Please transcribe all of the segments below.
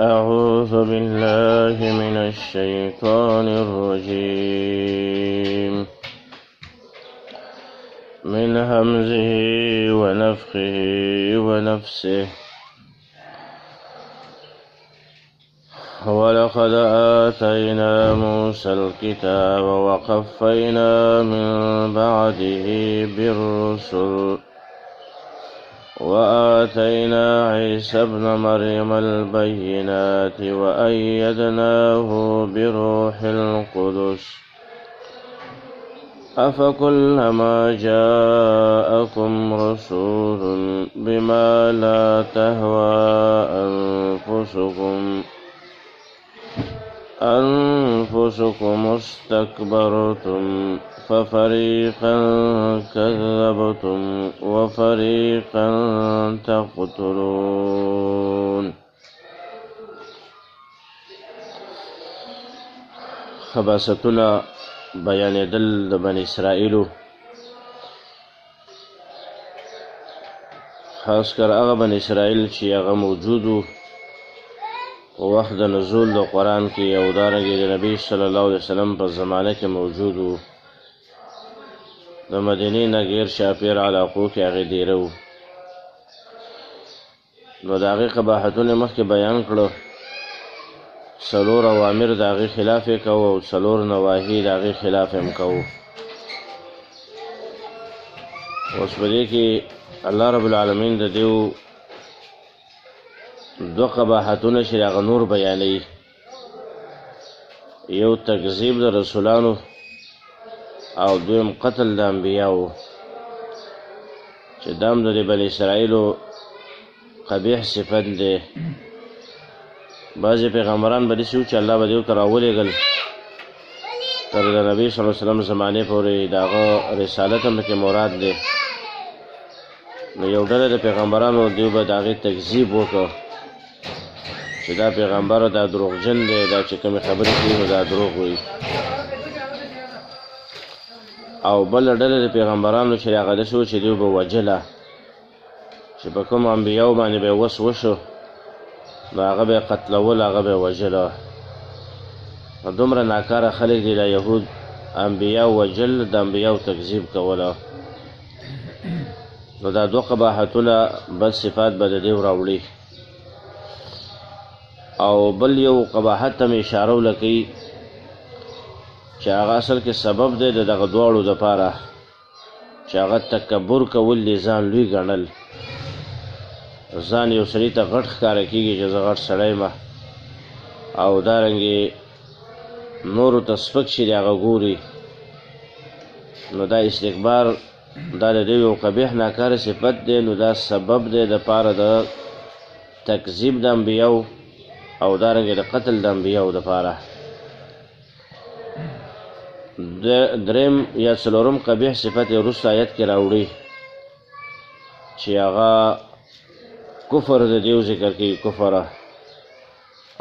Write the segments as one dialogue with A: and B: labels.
A: أعوذ بالله من الشيطان الرجيم من همزه ونفخه ونفسه ولقد آتينا موسى الكتاب وقفينا من بعده بالرسل وآتينا عيسى ابن مريم البينات وأيدناه بروح القدس أفكلما جاءكم رسول بما لا تهوى أنفسكم استكبرتم ففريقا كذبتم وفريقا تقتلون. خباستنا بیانېدل د بني اسرائیلو، خاص کر هغه بني اسرائیل چې هغه موجودو په وخت د نزول د قرآن کې او دارنګې د نبي صلی الله علیه وسلم په زمانه کې موجودو، د مدینې نه غیر شاپیر علاقو کې هغې دیره وو. نو د هغې قباحتونه مخکې بیان کړو، 4 اوامر د هغې خلاف یې کوو او 4 نواهي د هغې خلاف یې هم کوو. اوس په دې کې الله رب العالمین د دیو 2 قباحتونه چې هغه نور بیانوي. یو تکذیب د رسولانو او دویم قتل د انبیاو، چې دام د بني اسرائیلو قبیح صفت دی. بعضې پیغمبران به داسې وو چې الله به دیو ته راولېږل تر د نبي صلی الله علیه وسلم زمانې پورې د هغه رسالت هم پکې مراد دی. نو یو ډله د پیغمبرانو دیو به د هغې تکذیب وکړه چې دا پیغمبر دا دروغجن دی، دا چې کومې خبرې کوي نو دا دروغ وایي. او بله ډله د پیغمبرانو چې هغه داسې و چې دوی به وجله، چې په کوم انبیاو باندې به یې وس وشو نو هغه به یې قتلول، هغه به یې وجله. نو دومره ناکاره خلک دي دا یهود، انبیاو وجل، د انبیاو تکذیب کوله. نو دا 2 قباحتونه بد صفات به د دیو راوړي. او بل یو قباحت ته مې اشاره ولکوي چې هغه اصل کې سبب دی د دغه دواړو دپاره، چې هغه تکبر کول دی، ځان لوی ګڼل. ځان یو سړي ته غټ ښکاره کېږي چې زه غټ سړی یم، او دارنګې نورو ته سپک چې دی هغه ګوري. نو دا استکبار دا د دې یو قبیح ناکاره صفت دی. نو دا سبب دی دپاره د تکذیب د انبیاو او دارنګې د قتل د انبیاو دپاره. دریم یا 4م قبیح صفت یې وروسته آیت کې راوړي چې هغه کفر د دیو ذکر کوي، کفره.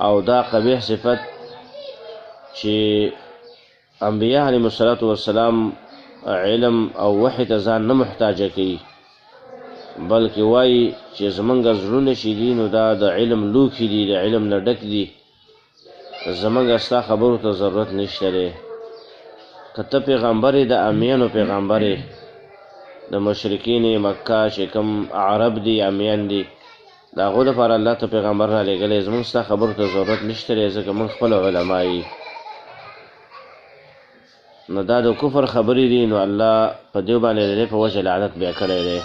A: او دا قبیح صفت چې انبیا علیهم الصلاة والسلام علم او وحی ته ځان نه محتاجه کوي، بلکې وایي چې زمونږ زړونه چې دي نو دا د علم لوښي دي، د علم نه ډک دي، زمونږ ستا خبرو ته ضرورت نشته دی. که ته پیغمبر یې، د امیانو پیغمبر یې، د مشرکین مکه چې کوم عرب دي، امیان دي، د هغو دپاره الله ته پیغمبر را لېږلی، زمونږ ستا خبرو ته ضرورت نشته دی، ځکه موږ خپل علما یي. نو دا د کفر خبرې دي. نو الله په دیو باندې د دې په وجه لعنت بیا کړی دی.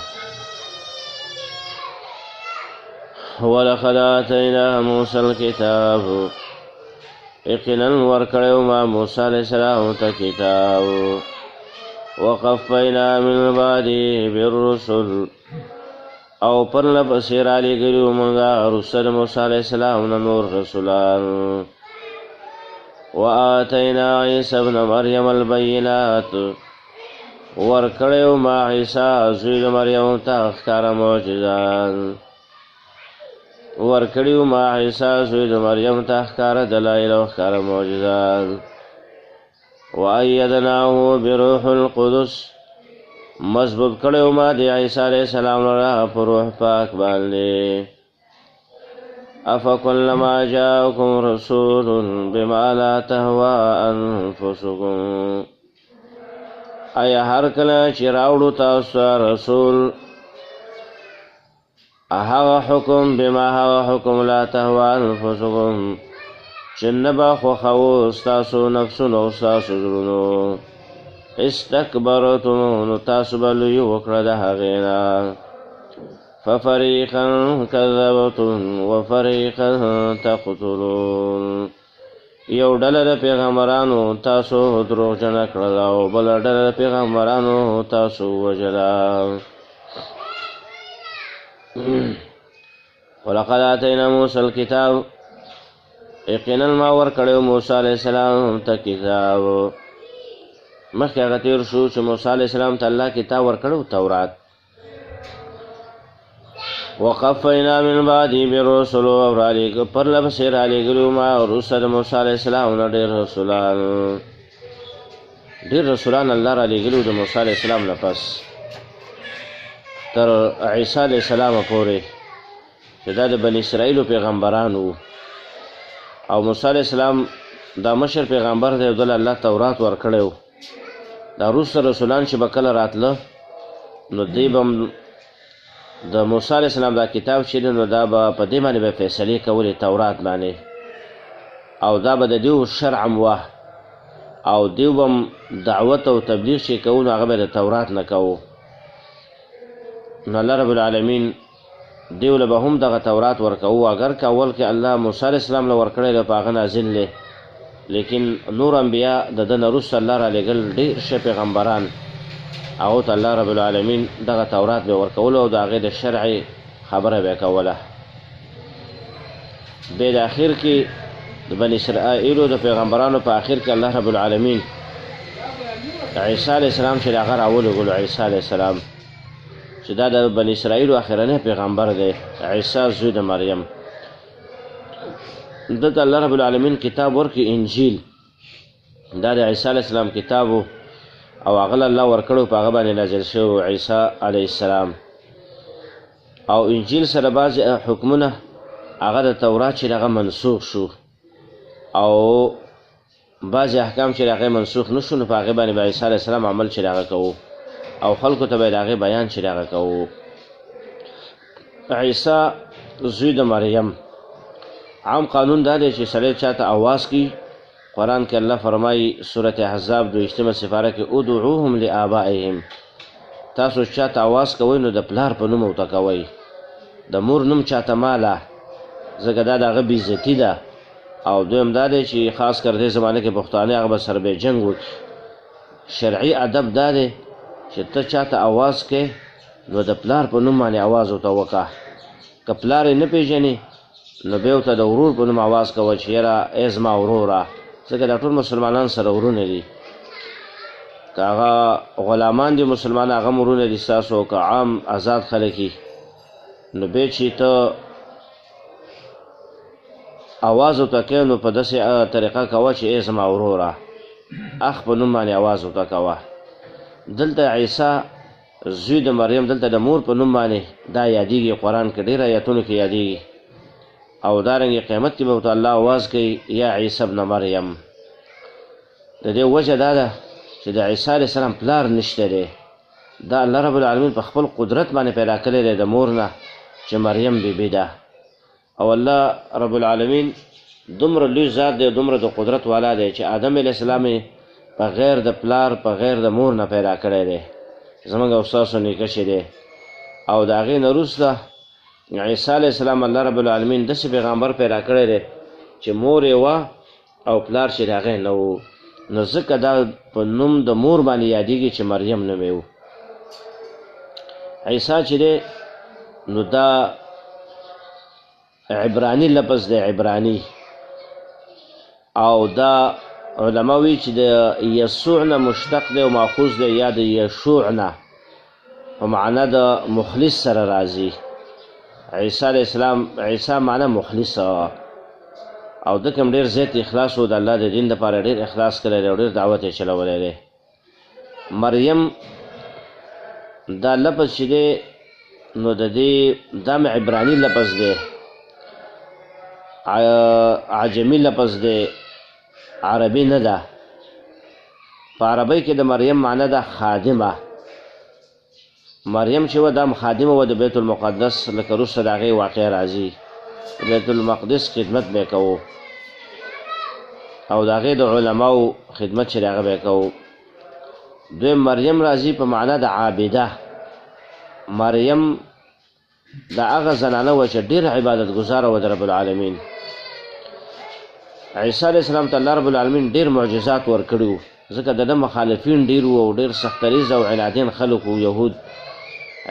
A: ولقد آتینا موسی الکتاب، یقینا ورکړی ما موسی علیه السلام ته کتاب، وقفینا من بعده بالرسل، او پرله پسې رالېږلي وو مونږه وروسته د موسی علیه السلام نه نور رسولان. وآتینا عیسی ابن مریم البینات، ورکړی وو ما عیسی زوی د مریم ته ښکاره معجزات، ورکړی وو ما عیسی زوی د مریم ته ښکاره دلایل او ښکاره معجزات. وأیدناه بروح القدس، مضبوط کړو ما د عیسی علیه السلام لپاره په روح پاک باندې. افکلما جاءکم رسول بما لا تهوى انفسکم آیا هر کله چې راوړو تاسو رسول هغه حکم بما هغه حکم لا تهوى انفسکم چې نه به خوښوو ستاسو نفسونو ستاسو زړونو استکبرتم نو تاسو به لوی وکړه د هغې نه ففریقا کذبتم وفریقا تقتلون یو ډله د پیغمبرانو تاسو دروغجنه کړله او بله ډله د پیغمبرانو تاسو وژله ولقد آتینا موسی الکتاب یقینا ما ورکړی موسی علیه السلام ته کتاب مخکې هغه تېر شو چې موسی علیه السلام ته الله کتاب ورکړی تورات وقفینا من بعدی بالرسل او پرلپسې رالیږلي ما وروسته د موسی علیه السلام نه ډېر رسولان الله رالیږلي د موسی علیه السلام نه پس تر عیسی علیه السلام پورې چې دا د بني اسرائیلو پیغمبران وو او موسی علیه السلام دا مشر پیغمبر دی او دله الله تورات ورکړی و دا وروسته رسولان چې به کله راتله نو دوی به د موسی علیه السلام دا کتاب چې دی نو دا به په دې باندې به فیصلې کولې تورات باندې او دا به د دوی شرع وه او دوی به دعوت او تبلیغ چې کوو نو هغه به د تورات نه کوو نو الله رب العالمین دیو له به هم دغه تورات ورکوو اگر که اول کې الله موسی علیه السلام له ورکړی دی په هغه نازل دی لیکن نور انبیا د ده نه وروسته الله رالیږل ډېر ښه پیغمبران هغو ته الله رب العالمین دغه تورات به ورکولو او د هغې د شرع خبره به یې کوله بیا د اخر کې د بني اسرائیلو د پیغمبرانو په اخر کې الله رب العالمین عیسی علیه السلام چې د هغه راولېږلو عیسی علیه السلام چې دا د بني اسرائیلو اخرنی پیغمبر دی عیسی زوی د مریم دته الله رب العالمین کتاب ورکړي انجیل دا د عیسی علیه السلام کتاب او هغه الله ورکړو په هغه باندې نازل شوی عیسی علیه السلام او انجیل سره بعضې حکمونه هغه د تورات چې هغه منسوخ شو او بعضې احکام چې هغه منسوخ نه شو نو په هغې باندې به عیسی علیه السلام عمل چې هغه کوو او خلکو ته به د هغې بیان چې هغه کوو عیسی زوی د مریم عام قانون دا دی چې سړی چاته آواز کی قرآن کې الله فرمایي سورة احزاب 22 سپاره کې ادعوهم لآبائهم تاسو چاته آواز کوئ نو د پلار په نوم ورته کوئ د مور نوم چاته ماله ځکه دا د هغه بېعزتي ده او دویم دا دی چې خاص کر دې زمانه کې پښتانه هغه به سره به جنګ وکړي شرعي ادب دا دی چې ته چاته آواز کې نو د پلار په نوم باندې آواز ورته وکړه که پلار یې نه پېژنې نو بیا ورته د ورور په نوم آواز کوه چې یاره ای زما وروره ځکه دا ټول مسلمانان سره ورونه دي که هغه غلامان دي مسلمان هغه هم ورونه دي ستاسو که عام آزاد خلک یي نو بیا چې ته آواز ورته کوې نو په داسې طریقه کوه چې ای زما وروره اخ په نوم باندې آواز ورته کوه دلته عیسی زوی د مریم دلته د مور په نوم باندې دا یادیږي قرآن کې ډېر ایتونو کې یادیږي او دارنګې قیامت کې به ورته الله آواز کوي یا عیسی ابن مریم د دې وجه دا ده چې د عیسی علیه السلام پلار نشته دی دا الله رب العالمین په خپل قدرت باندې پیدا کړی دی د مور نه چې مریم بیبي ده او الله رب العالمین دومره لوی ذات دی دومره د قدرت والا دی چې آدم علیه السلام په غیر د پلار په غیر د مور نه پیدا کړی دی زموږ او ستاسو نیکه چې دی او د هغې نه وروسته عیسی علیه السلام الله رب العالمین داسې پیغمبر پیدا کړی دی چې مور یې وه او پلار چې د هغې نه و نو ځکه دا په نوم د مور باندې یادیږي چې مریم نوم یې و عیسی چې دی نو دا عبرانی لفظ دی عبرانی او دا علما وی چې د یسوع نه مشتق دی او ماخوذ دی یا د یشوع نه په معنا د مخلص سره راځي عیسی علیه السلام عیسی معنا مخلص او د کوم ډېر زیات اخلاص و د الله د دین دپاره ډېر اخلاص کړی دی او ډېر دعوت یې چلولی دی مریم دا لفظ چې دی نو د دې دا عبراني لفظ دی عجمی لفظ دی عربي نه ده په عربی کې د مریم معنی ده خادمه مریم چې و دا خادمه و د بیت المقدس لکه وروسته د هغې واقع راځي بیت المقدس خدمت به کوو او د هغې د علماو خدمت چې د هغه به کوو دویم مریم راځي په معنا د عابده مریم د هغه زنانه وه چې ډېر عبادت ګزاره وه د رب العالمین عیسی علیه السلام ته الله رب العالمین ډېر معجزات ورکړي وو ځکه د ده مخالفین ډېر وو او ډېر سختریز او عنادین خلک وو یهود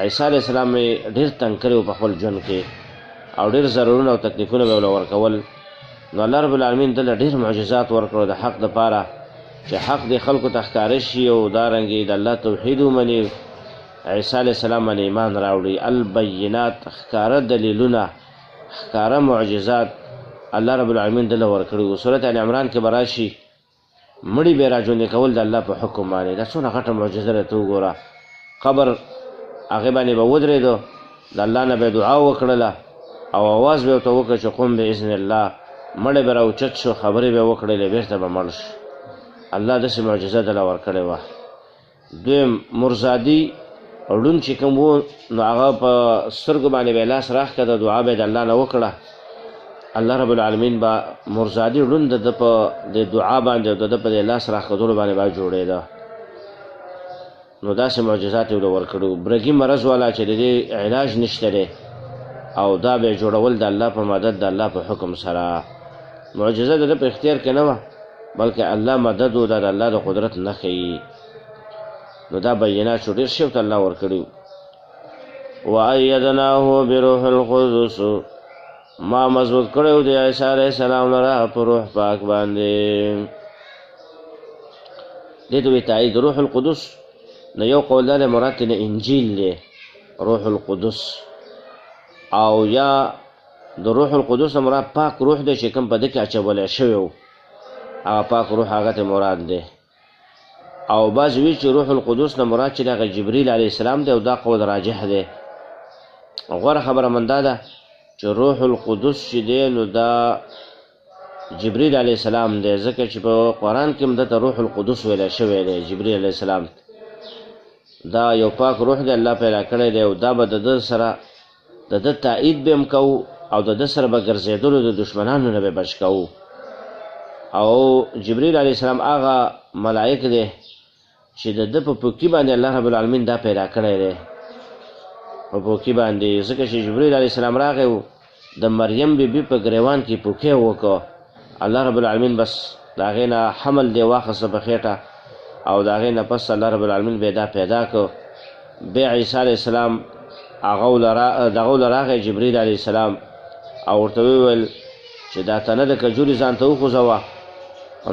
A: عیسی علیه السلام یې ډېر تنګ کړی و په خپل ژوند کې او ډېر ضررونه او تکلیفونه به یې ورکول نو الله رب العالمین دله ډېر معجزات ورکړو د حق دپاره چې حق دې خلکو ته ښکاره شي او دارنګې د الله توحید ومني عیسی علیه السلام باندې ایمان راوړي البینات ښکاره دلیلونه ښکاره معجزات الله رب العالمین دله ورکړي وو صورت ال عمران کې به راشي مړي به یې راژوندي کول د الله په حکم باندې دا څونه غټه معجزه ده ته وګوره قبر هغې باندې به ودرېدو د الله نه به یې دعا وکړله او اواز به یې ورته وکړه چې قم باذن الله مړی به راوچت شو خبرې به یې وکړلې بېرته به مړ شو الله داسې معجزه دله ورکړې وه دویم مرزادي ړوند چې کوم و نو هغه په سترګو باندې به یې لاس راښکته دعا به یې د الله نه وکړه الله رب العالمین به مرزادي ړوند د ده په د دعا باندې او د ده په دې لاس راښکتلو باندې به جوړېده نو داسې معجزات یې ورله ورکړي وو برګي مرض والا چې د دې علاج نشته دی او دا به یې جوړول د الله په مدد د الله په حکم سره معجزه د ده په اختیار کې نه وه بلکې الله مدد و دا د الله د قدرت نښې نو دا بینات شو ډېر شی ورته الله ورکړي و وایدناه بروح القدس ما مضبوط کړی و د عیسی علیه السلام لره په روح پاک باندې دې ته وایي تایید روح القدس نو یو قول دا دی مراد ترې انجیل دی روح القدس او یا د روح القدس نه مراد پاک روح دی چې کوم په ده کې اچولی شوی و هغه پاک روح هغه ته مراد دی او بعض وی چې روح القدس نه مراد چې د هغه جبریل علیه السلام دی او دا قول راجح دی غوره خبره من دا ده چې روح القدس چې دی نو دا جبریل علیه السلام دی ځکه چې په قرآن کې هم دته روح القدس ویلی شوی دی جبریل علیه السلام دا یو پاک روح دی الله پیدا کړی دی او دا به د ده سره د ده تایید به هم کوو او د ده سره به ګرځېدلو د دشمنانو نه به بچ کوو او جبریل علیه السلام هغه ملائک دی چې د ده په پوکي باندې الله رب العالمین دا پیدا کړی دی په پوکي باندې ځکه چې جبریل علیه السلام راغی و د مریم بیبي په ګریوان کې پوکی وکړه الله رب العالمین بس د هغې نه حمل دی واخیسته په خېټه او د هغې نه پس الله رب العالمین به دا پیدا کړ بیا عیسی علیه السلام دغه له راغی جبریل علیه السلام او ورته وویل چې دا تنه د کجوري ځان ته وخوځوه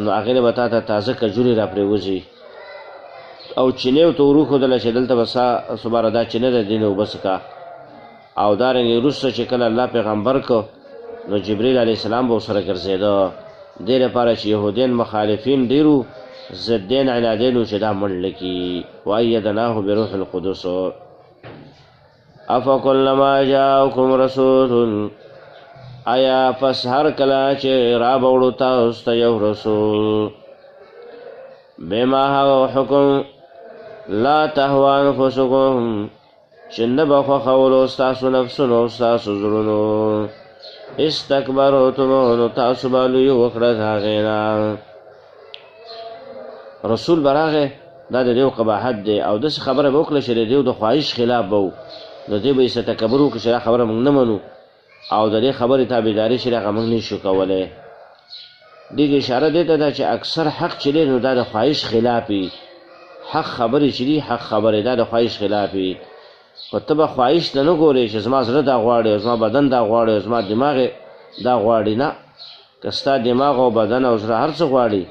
A: نو هغې نه به تا ته تازه کجوري را پرېوځي او چینې ورته وروښودله چې دلته به صباره دا چینه ده دې نه اوبه څښه او دارنګې وروسته چې کله الله پیغمبر کو نو جبریل علیه السلام به ورسره ګرځېده دې لپاره چې یهودیان مخالفین ډېر وو ضدین عنادین وو چې دا منډه کړي وایدناه بروح القدس افکلما جاءکم رسول آیا پس هر کله چې رابوړو تاسو ته یو رسول بما هغه حکم لا تهوا انفسکم چې نه به خوښولو ستاسو نفسونو ستاسو زړونو استکبرتم نو تاسو به لوی وکړه د هغې نه رسول به راغی دا د دې قباحت دی او داسې خبره به وکړه چې د دې د خواهش خلاف به و نو دې به یې څه تکبر وکړي چې دا خبره موږ نه منو او د دې خبرې تابعداري چې هغه موږ نشو کولی دې کې اشاره دې ته ده چې اکثر حق چې دی نو دا د خواهش خلاف وي حق خبرې چې دي حق خبرې دا د خواهش خلاف وي خو ته به خواهش ته نه ګورې چې زما زړه دا غواړي او زما بدن دا غواړي او زما دماغ دا غواړي نه که ستا دماغ او بدن او زړه هر څه غواړي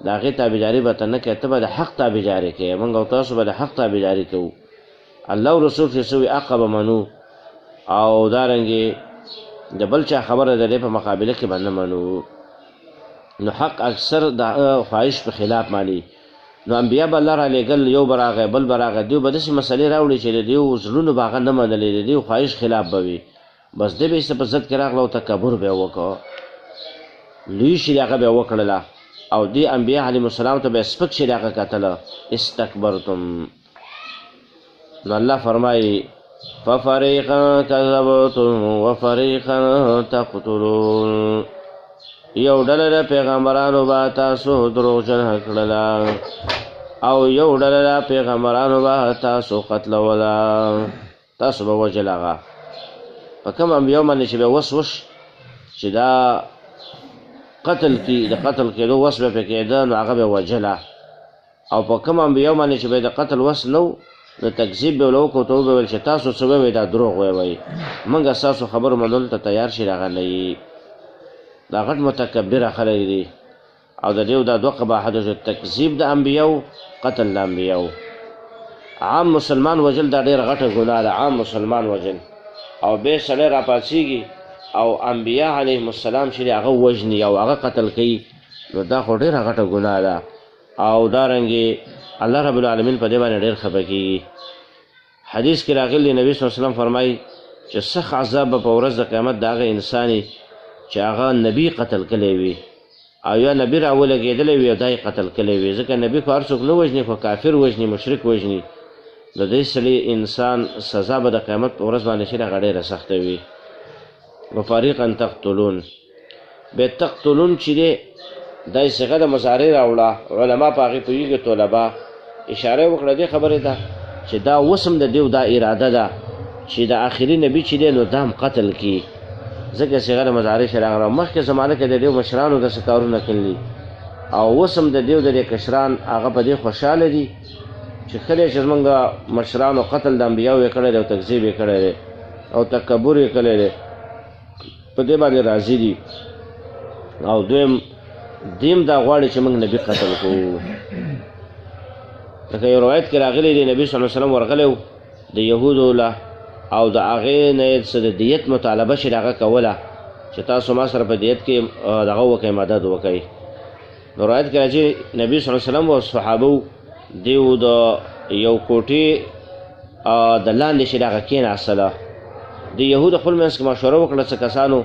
A: د هغې تابعداري به ته نه کوې ته به د حق تابعداري کوې موږ او تاسو به د حق تابعداري کوو الله او رسول چې څه وي حق به منو او دارنګې د بل چا خبره د دې په مقابله کې به نه منو نو حق اکثر د خواهش په خلاف مانی نو انبیا به الله را لېږل یو به راغی بل به راغی دوی به داسې مسلې راوړي چې د دې زړونو به هغه نه منلې د دې خواهش خلاف به وي بس دی به یې څه په ضد کې راغله او تکبر به یې وکړه لوی شي هغه به وکړله او دې انبیا علیهم السلام ته به سپک شي هغه کتله استکبرتم. نو الله فرمایي ففریقا کذبتم وفریقا تقتلون، یو ډله د پیغمبرانو به تاسو دروغجن کړله او یو ډله د پیغمبرانو به تاسو قتلوله، تاسو به وژل هغه. په کوم انبیاو باندې چې به وس وش چې دا قتل کی د قتل کېدو وس به پې کېده نو هغه به وژله، او په کوم انبیاو باندې چې به د قتل وس نو نو تکذیب به ولو کو ته به ویل چې تاسو څه به دا دروغ وایي، موږ ستاسو خبرو منلو ته تیار شي راغلی. دا غټ متکبره خلک دي او د دې دا دوه قباحت تکذیب د انبیاو قتل د انبیاو. عام مسلمان وجل دا ډېر غټه ګناه ده، عام مسلمان وجل او به سړی راپاڅېږي او انبیا علیهم السلام چې هغه وژني او هغه قتل کوي نو دا خو ډېره غټه ګناه ده. او دارنګې الله رب العالمین په دې باندې ډېر خفه کېږي. حدیث کې راغلی نبی صلی الله علیه وسلم فرمایي چې سخت عذاب به په ورځ د قیامت د هغه انسان چې هغه نبی قتل کړی وي او یا نبی راولګېدلی وي او دا یې قتل کړی وي، ځکه نبی خو هر څوک نه وژني خو کافر وژني، مشرک وژني. د دې سړي انسان سزا به د قیامت په ورځ باندې چې هغه ډېره سخته وي. وفریقا تقتلون، به تقتلون چې دی دا یې صیغه د مضارع راوړه، علما په هغې پوهېږي، طلبا اشاره وکړه دې خبرې ته چې دا وسم د دیو دا اراده ده چې د آخري نبي چې دی نو دا هم قتل کړي، ځکه صیغه د مضارع چې راغله. مخکې زمانه کې د دیو مشرانو داسې کارونه کړي او وسم د دیو د دې کشران هغه په دې خوشحاله دي چې کله چې زمونږ مشرانو قتل د انبیاو یې کړی دی او تکذیب یې کړی دی او تکبر یې کړی دی، په دې باندې راضي دي. او دیم دا غواړي چې موږ نبی قتل کوو. لکه یو روایت کې راغلی دی نبی صلی الله علیه وسلم ورغلی و د یهودو له او د هغې نه یې څه د دیت مطالبه چې هغه کوله چې تاسو ما سره په دیت کې دغه وکئ، مدد وکئ. نو روایت کې راځي نبی صلی الله علیه وسلم او صحابو دیو د یو کوټې د لاندې چې هغه کېناستله، د یهودو خپل منځ کې مشوره وکړه څه کسانو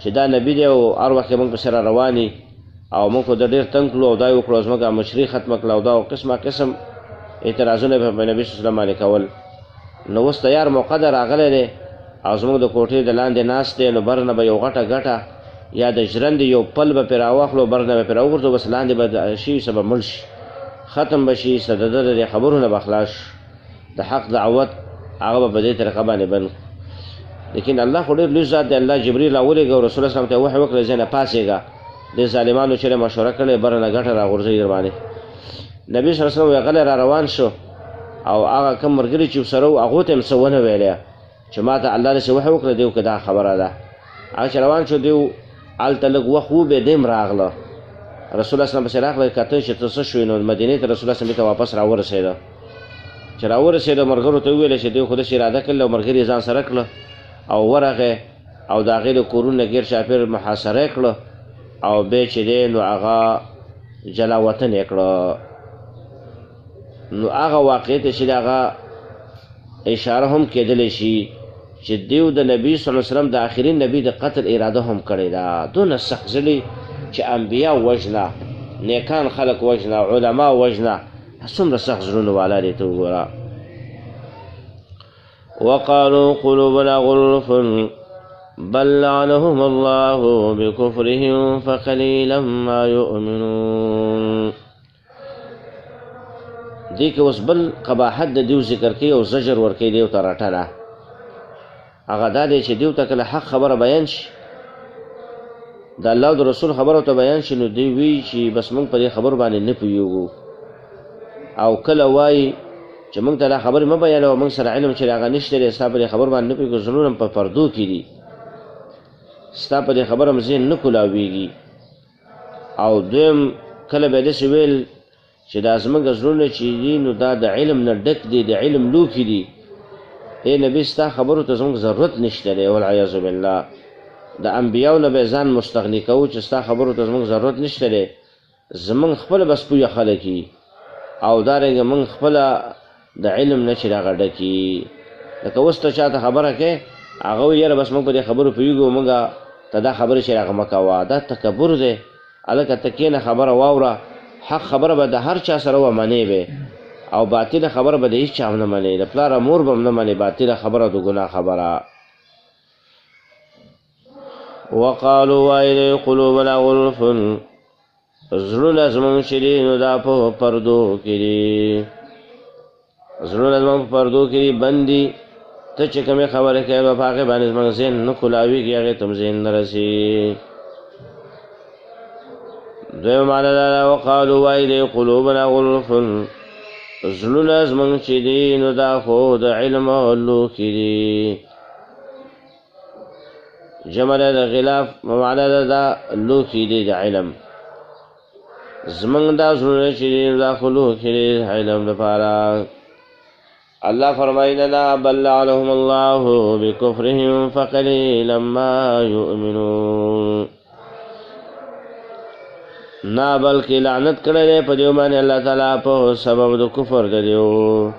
A: چې دا نبي دی او هر وخت موږ په سره رواني او موږ خو د ډېر تنګ کړو او دا یې وکړو زموږ مشري ختمه کړه او دا قسمه قسم اعتراضونه به نبي صلی الله علیه وسلم باندې کول. نو اوس تیار موقع ده راغلی دی او زموږ د کوټې د لاندې ناست دی، نو بر نه به یو غټه ګټه یا د ژرندې یو پل به پرې راواخلو، بر نه به پرې راوغورځو، بس لاندې به شي څه به مړ شي، ختم به شي، څه د ده د دې خبرو نه به خلاص، د حق دعوت هغه به په دې طریقه باندې بند. لیکن الله خو ډېر لوی ذات دی، الله جبریل راولېږه او رسول الله صلی الله علیه وسلم ته وحی وکړه ځینې پاڅېږه، دې ظالمانو چې مشوره کړې بر نه ګټه راغورځوي در باندې. نبي صلی الله علیه وسلم غلی را روان شو او هغه کوم ملګري چې ورسره وو هغو ته یې څه ونه ویلی چې ما ته الله داسې وحی وکړه دیو که دا خبره ده. هغه چې روان شو دیو هلته لږ وخت و بیا دیم راغله، رسول الله صلی الله علیه وسلم پسې راغله کته چې ته څه شوې، نو مدینې ته رسول الله صلی الله علیه وسلم ته واپس راورسېده. چې راورسېده ملګرو ته وویله چې دیو خو داسې اراده کړله او ملګري یې ځان سره کړله او ورغې او د هغې د کورونو نه ګیر چاپېر محاصره یې کړه او بیا چې دی نو هغه جلا وطن یې کړه. نو هغه واقع ته چې د هغه اشاره هم کېدلی شي چې دیو د نبي صلی الله علیه وسلم د آخري نبي د قتل اراده هم کړې ده. دونه سخت زړي چې انبیا وژنه، نیکان خلک وژنه، علما وژنه، څومره سخت زړونه والا دی ته وګوره. وقالوا قلوبنا غلف بل لعنهم الله بكفرهم فقليلا ما يؤمنون. دې کې اوس بل قباحت د دیو ذکر کوي او زجر ورکوي دیو ته رټنه. هغه دا دی چې دیو ته کله حق خبره بیان شي، د الله او د رسول خبره ته بیان شي، نو دوی وایي چې بس موږ په دې خبرو باندې نه پوهېږو، او کله وایي چې موږ ته دا خبرې مه بیانوه، موږ سره علم چې هغه نشته دی، ستا په دې خبر باندې نه پوهېږو، زړونه په پردو کې دي، ستا په دې خبره م ذهن نه کولاویږي. او دویم کله به داسې ویل چې دا زموږ زړونه چې دي نو دا د علم نه ډک دي، د علم لوښي دي، ای نبي ستا خبرو ته زموږ ضرورت نشته دی. والعیاذ بالله د انبیاو نه به ځان مستغني کوو چې ستا خبرو ته زموږ ضرورت نشته دی، زموږ خپله بس پویه خلک یي او دارنګه موږ خپله د علم نه چې هغه ډک یي. لکه اوس ته چاته خبره کوې هغه وایي یاره بس موږ په دې خبرو پوهېږو، موږ ته دا خبرې چې هغه مه کوه، دا تکبر دی. هلکه ته کښېنه خبره واوره، حق خبره به د هر چا سره ومنې به، او باطله خبره به د هېڅ چا هم نه منې، د پلار او مور به هم نه منې باطله خبره، د ګناه خبره. وقالوا وایل قلوبنا غلف، زړونه زمونږ چې دي نو دا په پردو کې دي، زړونه زمونږ په پردو کې دي بند دي. ته چې کومې خبرې کوې نو په هغې باندې زمونږ ذهن نه کلاوېږي، هغې ته هم ذهن نه رسي. دویمه معنی دا ده وقالوا وایل قلوبنا غلف، زړونه زمونږ چې دي نو دا خو د علم لوښي دي. جمع ده د غلاف، معنی ده دا لوښي دي د علم. زمونږ دا زړونه چې دي نو دا خو لوښي دي د علم لپاره. الله فرمایي نه بل لعنهم الله بکفرهم فقلیلا ما یؤمنون، نه بلکې لعنت کړی دی په دیو باندې الله تعالی په سبب د کفر د دیو،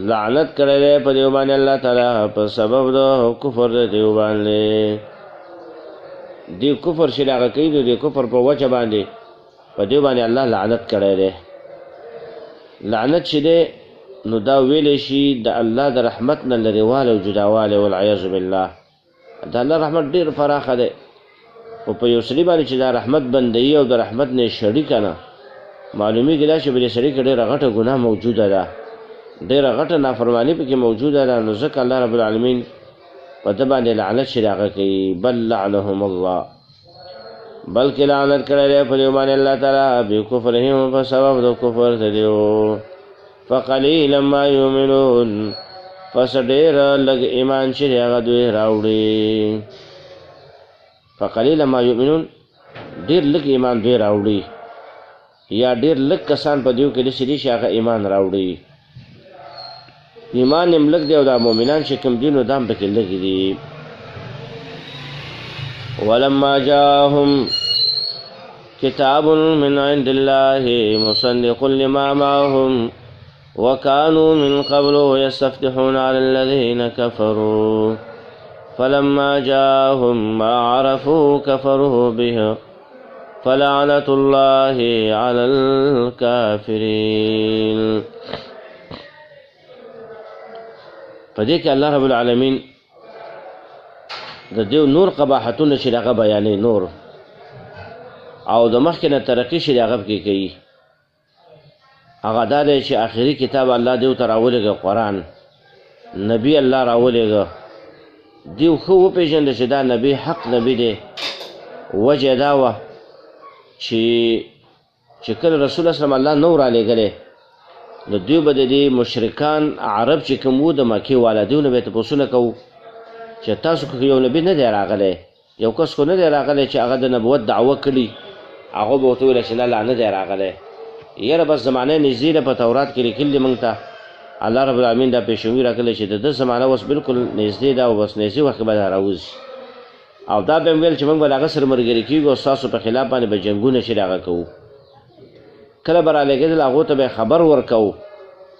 A: لعنت کړی دی په دیو باندې الله تعالی په سبب د کفر د دیو باندې. دی کفر چې هغه کوي نو د کفر په وجه باندې په دیو باندې الله لعنت کړی دی. لعنت چې دی نو دا ویلی شي د الله د رحمت نه لرېوالی او جداوالی والعیاذ بالله. د الله رحمت ډېر پراخه دی، خو په یو سړي باندې چې دا رحمت بندوي او د رحمت نه یې شړي که نه، معلومیږي دا چې په دې سړي کې ډېره غټه ګناه موجوده ده، ډېره غټه نافرماني پکې موجوده ده. نو ځکه الله رب العالمین په ده باندې لعنت چې هغه کوي بل لعنهم الله، بلکې لعنت کړی دی په دې باندې الله تعالی بکفرهم په سبب د کفر د دیو. فقلیلا ما یؤمنون، پس ډېره لږ ایمان چې دی هغه دوی راوړي. فقلیلا ما یؤمنون، ډېر لږ ایمان دوی راوړي، یا ډېر لږ کسان په دیو کې داسې دي چې هغه ایمان راوړي. ایمان هم لږ دی او دا مؤمنان چې کوم دي نو دا هم پکې لږ دي. ولما جاءهم کتاب من عند الله مصدق لما معهم وكانوا من قبل يستفتحون على الذين كفروا فلما جاءهم ما عرفوا كفروا به فلعنة الله على الكافرين. پدې کې الله رب العالمین د دیو نور قباحتونه چې هغه بیانې نور او د مخکې نه ترقي چې هغه پکې کوي. هغه دا دی چې آخري کتاب الله دیو ته راولېږه، قرآن نبی الله راولېږه، دیو ښه وپېژنده چې دا نبی حق نبی دی. وجه دا وه چې کله رسول اسلام الله نو رالیږلی نو دوی به د دې مشرکان عرب چې کوم وو د مکې والا دیو نه به یې تپوسونه کوو چې تاسو که یو نبي نه دی راغلی، یو کس خو نه دی راغلی چې هغه د نبوت دعوه کړي، هغه به ورته ویله چې نه لا نه دی راغلی، یاره بس زمانه نږدې ده په تورات کې لیکلي دي موږ ته. الله رب العالمین دا پیشنګوي راکړلی چې د ده زمانه اوس بلکل نږدې ده او بس نږدې وخت کې به دا راوځي. او دا به یې ویل چې موږ به د هغه سره ملګري کېږو او ستاسو په خلاف باندې به جنګونه چې د هغه کوو. کله به رالیږېدل هغو ته به یې خبر ورکوو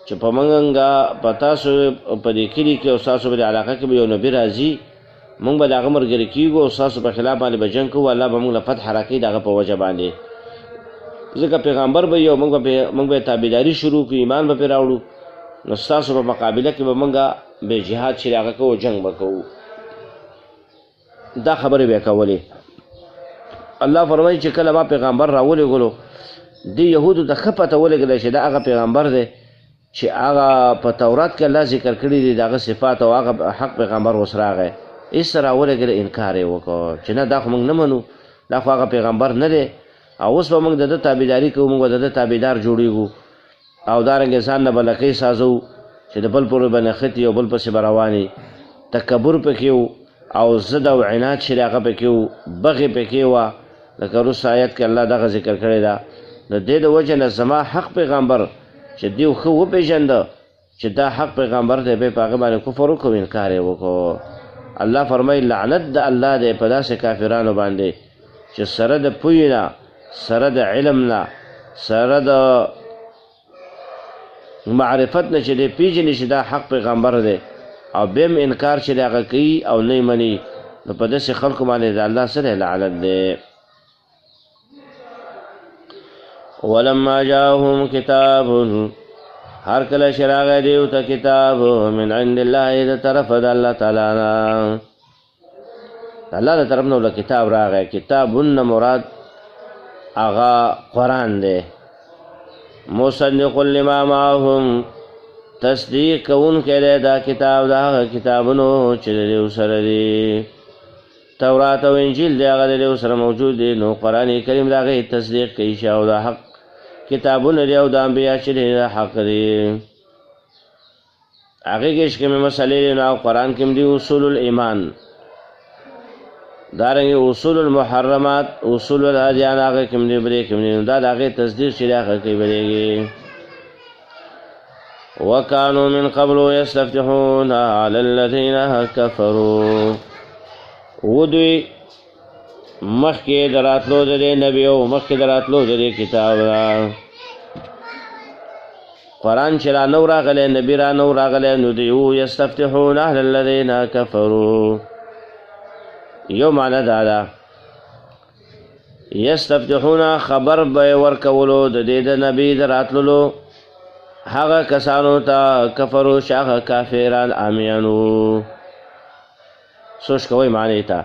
A: چې په موږ په تاسو په دې کلي کې او ستاسو په دې علاقه کې به یو نبي راځي، موږ به د هغه ملګري کېږو او ستاسو په خلاف باندې به جنګ کوو، الله به موږ له فتح راکوي د هغه په وجه باندې. ځکه پیغمبر به یو موږ به تابعداري شروع کړو، ایمان به پرې راوړو، نو ستاسو په مقابله کې به موږ به جهاد چې هغه کوو، جنګ به کوو. دا خبرې به یې کولې. الله فرمایي چې کله ما پیغمبر راولېږلو دې یهودو ته ښه پته ولګېده چې دا هغه پیغمبر دی چې هغه په تورات کې الله ذکر کړي دي د هغه صفات او هغه حق پیغمبر اوس راغی. هېڅ راولګېده انکار یې وکړو چې نه دا خو موږ نه منو، دا خو هغه پیغمبر نه دی او اوس به موږ د ده تابعداري کوو، موږ به د ده تابعدار جوړېږو او دارنګې ځان نه به لکۍ سازو چې د بل پورې به نښتي او بل پسې به روانې. تکبر پکې و او ضد او عناد چې د هغه پکې و، بغې پکې وه، لکه وروسته آیت کې الله دغه ذکر کړی ده. د دې د وجه نه زما حق پیغمبر چې دیو ښه وپېژنده چې دا حق پیغمبر دی، به یې په هغه باندې کفر وکړو، انکار یې وکړو. الله فرمایي لعنت د الله دی په داسې کافرانو باندې چې سره د پوهې نه، سره د علم نه، سره د معرفت نه چې دی پېژني چې دا حق پیغمبر دی او بیا هم انکار چې د هغه کوي او نه یې مني، نو په داسې خلکو باندې د الله سره لعنت دی. ولما جاءهم کتاب هر کله چې راغی دیو ته کتاب من عند الله د طرف د الله تعالی نه، الله د طرف نه له کتاب راغی. کتابونه مراد هغه قرآن دی. مصدق لما معهم تصدیق کوونکی دی دا کتاب د هغه کتابونو چې د دیو سره دي. تورات او انجیل دی هغه د دیو سره موجود دی، نو قرآن کریم د هغې تصدیق کوي چې او د حق کتابونه دی او د انبیا چې دی د حق دی. هغې کې چې کومې مسلې دي نو قرآن کې هم دي اصول الایمان، دارنګې اصول المحرمات، اصول الادیان هغه کې هم دي بلې کې هم دي، دا د هغې تصدیق چې دی هغه کوي بلېږي. وکانو من قبل یستفتحون علی الذین کفروا ودوی مخکې د راتلو د دې نبي او مخکې د راتلو د دې کتاب را قرآن چې را نو راغلی، نبي را نو راغلی، نو دیو یستفتحون علی الذین کفروا. یو معنی دا ده یستفتحون خبر به ورکولو د دې د نبي د راتللو هغه کسانو ته کفرو چې هغه کافران عامیانو. سوچ کوئ معنی ته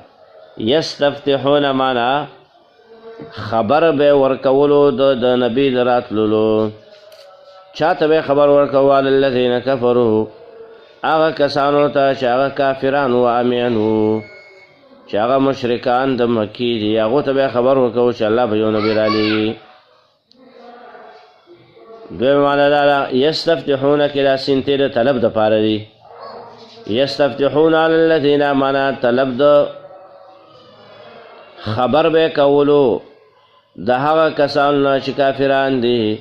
A: یستفتحون معنا خبر به ورکولو د نبی د راتللو. چاته به خبر ورکول الذین کفروا هغه کسانو ته چې هغه کافران و عامیانو، چې هغه مشرکان د مکی دي، هغو ته به خبر ورکول چې الله به یو نبي رالیږي. دوی معنا دا ده یستفتحون کې دا سین تې د طلب دپاره دي. یستفتحون علی الذین معنا طلب د خبر به کولو د هغه کسانو نه چې کافران دي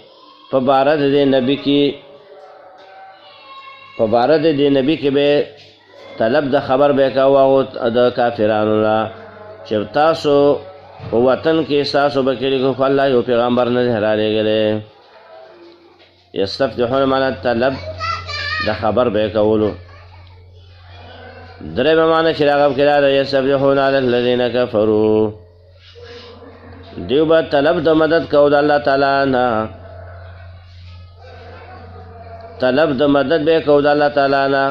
A: په باره د دې نبي کې، په باره د دې نبي کې به طلب د خبر به کوو د کافرانو نه چې تاسو په وطن کې ستاسو به کېږي خو الله یو پیغمبر نه دی رالیږلی. یستفتحون معنا طلب د خبر به کولو. درېمه معنا چې راغب کې دا ده یستفتحون علی الذین کفروا دیو به طلب د مدد کو د الله تعالی نه، طلب د مدد به کو د الله تعالی نه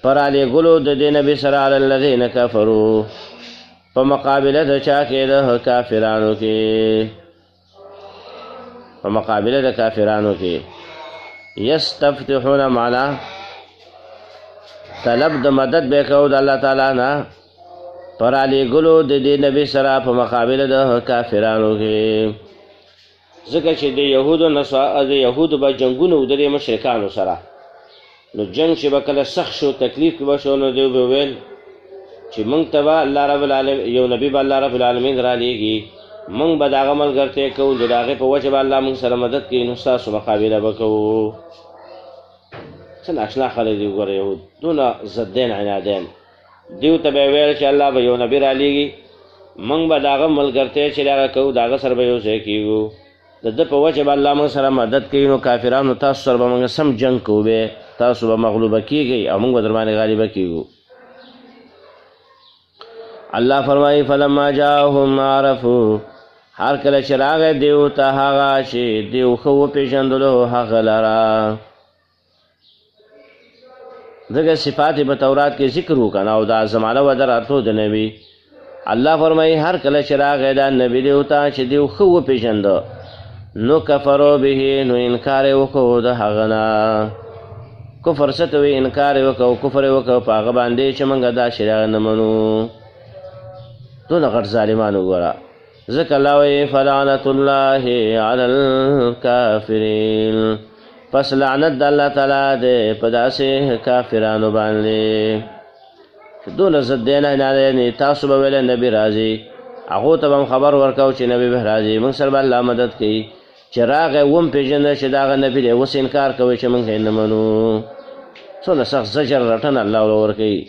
A: پر علیګلو د دې نبي سره علی الذین کفروا په مقابله د چا کې د کافرانو کې، په مقابله د کافرانو کې. یستفتحون معنا طلب د مدد به کو د الله تعالی نه پر علیګلو د دې نبي سره په مقابله د کافرانو کې. ځکه چې د یهودو به جنګونه و د دې مشرکانو سره، نو جنگ چې به کله سخت شو تکلیف کې به شو، نو دوی به ویل چې موږ ته به الله رب العالمین یو نبي به الله رب العالمین رالیږي، موږ به د هغه ملګرتیا کوو، د هغې په وجه به الله موږ سره مدد کوي، نو ستاسو مقابله به کوو. څه ناشنا خلک دي وګوره یهود، دونه ضدین عنادین. دیو ته به ویل چې الله به یو نبي رالیږي، موږ به د هغه ملګرتیا چې هغه کوو، د هغه سره به یو ځای کېږو، د ده په وجه به الله موږ سره مدد کوي. نو کافرانو تاسو سره به موږ سم جنګ کوو، به تاسو به مغلوبه کېږئ او موږ به در باندې غالبه کېږو. الله فرمایي فلما جاءهم عرفوا هر کله چې راغی دیو ته هغه چې دیو ښه وپېژندلو هغه لره. ځکه صفات په تورات کې ذکر وکړه او دا زمانه و د راتلو د نبي. الله فرمایي هر کله چې راغی دا نبي دیو ته چې دیو ښه وپېژنده، نو کفرو به نو انکار یې وکړو د هغه نه. کفر څه ته وایي؟ انکار یې وکړو، کفر یې وکړو په هغه باندې چې موږ دا شی هغه نه منو. دونه غټ ظالمان وګوره. ځکه الله وایي فلعنة الله علی الکافرین، پس لعنت د الله تعالی دی په داسې کافرانو باندې چې دونه ضد نه تاسو به ویل نبي راځي، هغو ته به هم خبر ورکوو چې نبي به راځي، موږ سره به الله مدد کوي. چې راغی وم پېژنده چې د هغه نبي دی، اوس انکار کوي چې موږ یې نه منو. څونه سخت زجر رټنه الله ورکوي.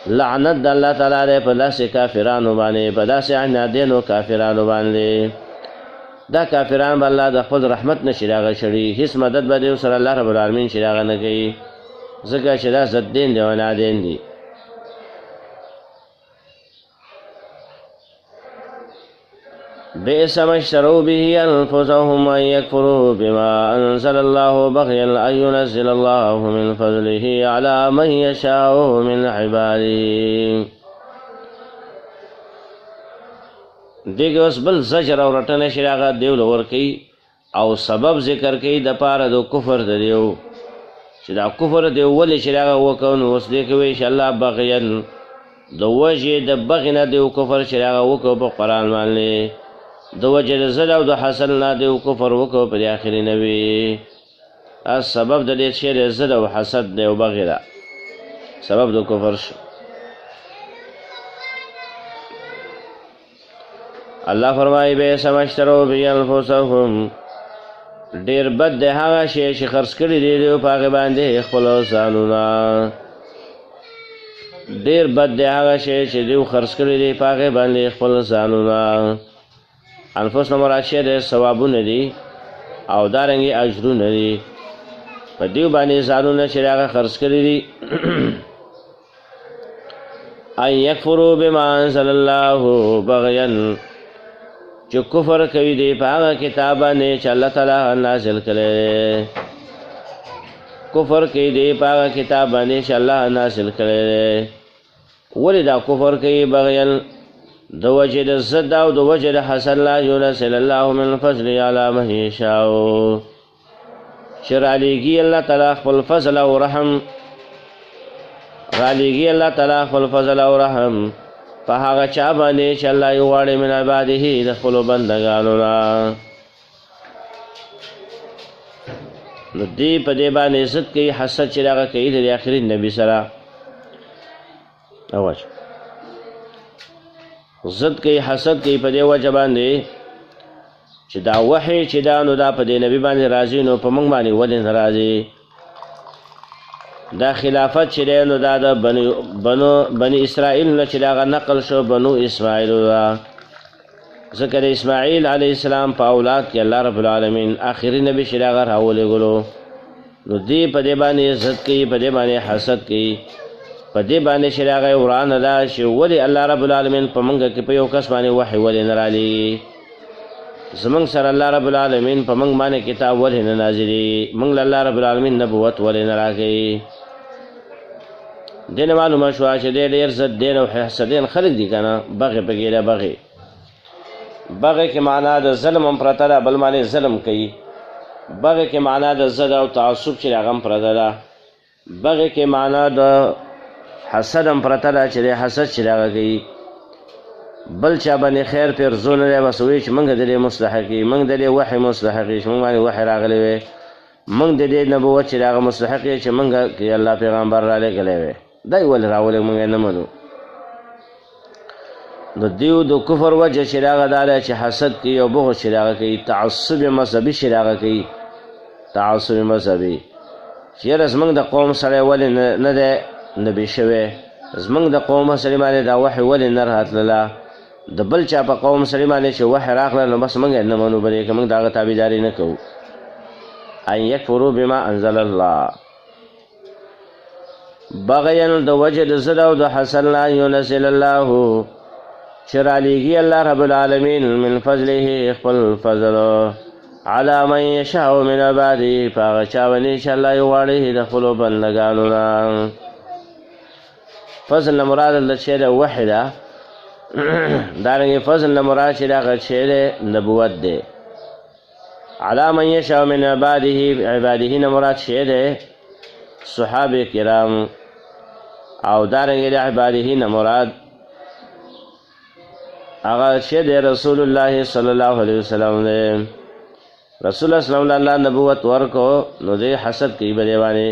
A: لعنت د الله تعالی دی په داسې کافرانو باندې، په داسې عنادینو کافرانو باندې. دا کافران به الله د خپل رحمت نه شي راغی شړي، هېڅ مدد به دی سره الله رب العالمین شي راغه نه کوي، ځکه چې دا ضدین دی او عنادین دي. بئس ما اشتروا به أنفسهم أن يكفروا بما أنزل الله بغيا أن ينزل الله من فضله على من يشاء من عباده. دیگه اوس بل زجر او رټنه شي هغه دیو لور کوي او سبب ذکر کوي د پاره د کفر د دیو چې دا کفر دیو ولې چې هغه وکړو نو اوس دی کوي چې الله بغیا د وجه د بغنه دیو کفر چې هغه وکړو په قرآن باندې د وجه د زړه او د حسن نه دیو کفر وکړو په آخري نبی اس سبب د دې چې د زړه او حسد دیو بغیره سبب د کفر شو. الله فرمایي به سمشترو بی انفسهم ډیر بد ده هغه شی چې خرڅ کړي دي په هغه باندې خپل ځانونه. ډیر بد ده هغه شی چې دوی خرڅ کړي دي په هغه باندې خپل ځانونه. انفس مراد شی د ثوابونه دي او دارنګي اجرونه دي په دیو باندې ځانونه چې هغه خرڅ کړي دي. ان یکفروا بما انزل الله بغیا چې کفر کوي دی په هغه کتاب باندې چې الله تعالی نازل کړی. کفر کوي دی په هغه کتاب باندې چې الله نازل کړی. ولې دا کفر کوي بغیا د وجه د ضد او د وجه د حسن لا ينزل الله من فضل على من يشاء چې رالیږي الله تعالی خپل فضل او رحم رالیږي الله تعالی خپل فضل او رحم په هغه چا باندې چې الله یې غواړي من عباده د خپلو بندګانو نه. نو دې په دې باندې عزت کوي حسد چې هغه کوي د آخري نبي سره اواج عزت کوي حسد کوي په دې وجه باندې چې دا وحی چې دا نو دا په دې نبی باندې راځي نو په موږ باندې ولې نه راځي. دا خلافت چې دی نو دا د بني اسرائیل نه چې دا نقل شو بنو اسماعیل دا ځکه د اسماعیل علیه السلام په اولاد کې الله رب العالمین آخري نبی چې دا راولېږلو نو دې په دې باندې عزت کوي په دې باندې حسد کوي په دې باندې چې هغه ورانه ده چې ولې الله رب العالمین په موږ کې په یو کس باندې وحی ولې نه رالیږي. زمونږ سره الله رب العالمین په موږ باندې کتاب ولې نه نازلي. موږ له الله رب العالمین نبوت ولې نه راکوي. دین معلومه شوه چې ډېر ضد دین او حسدین خلق دي که نه بغې پکې ده بغې کې معنا د ظلم هم پرته ده بل معنی ظلم کوي. بغې کې معنا د ضد او تعصب چې هغه هم پرته ده. بغې کې معنا د حسد هم پرته ده چې د حسد چې هغه کوي بل چا باندې خیر پرځونه دی بس وایي چې موږ د دې مستحق یو موږ د دې وحی مستحق یو چې موږ باندې وحی راغلی وی موږ د دې نبوت چې د هغه مستحق یو چې موږ کې الله پیغمبر رالیږلی وی دا یې ولې راولې موږ یې نه منو. د دیو د کفر وجه چې هغه دا دی چې حسد کوي او بغض چې هغه کوي تعصب مذهبي چې هغه کوي تعصب مذهبي چې یاره زموږ د قوم سړی ولې نه دی نبي شوی زموږ د قوم سړي باندې دا وحی ولې نه راتلله د بل چا په قوم سړي باندې چې وحی راغله نو بس موږ یې نه منو بلې که موږ د هغه تابعداري نه کوو. ان یکفروا بما انزل الله بغیا د وجه د ضد او د حسن لا ينزل الله چې رالیږي الله رب العالمین من فضله خپل فضل على من یشاء من عباده په هغه چا باندې چې الله یې غواړي د خپلو بندګانو نه. فضل نه مراد د چې د وحی ده دارنګې فضل نه مراد چې د هغه چې د نبوت دی. على من یشاء من عباده نه مراد چې د صحابه کرام او دارنګې د عباده نه مراد هغه چې د رسول الله صلی الله علیه وسلم دی. رسول الله صلی الله علیه وسلم نبوت ورکو نو دې حسد کوي په دې باندې.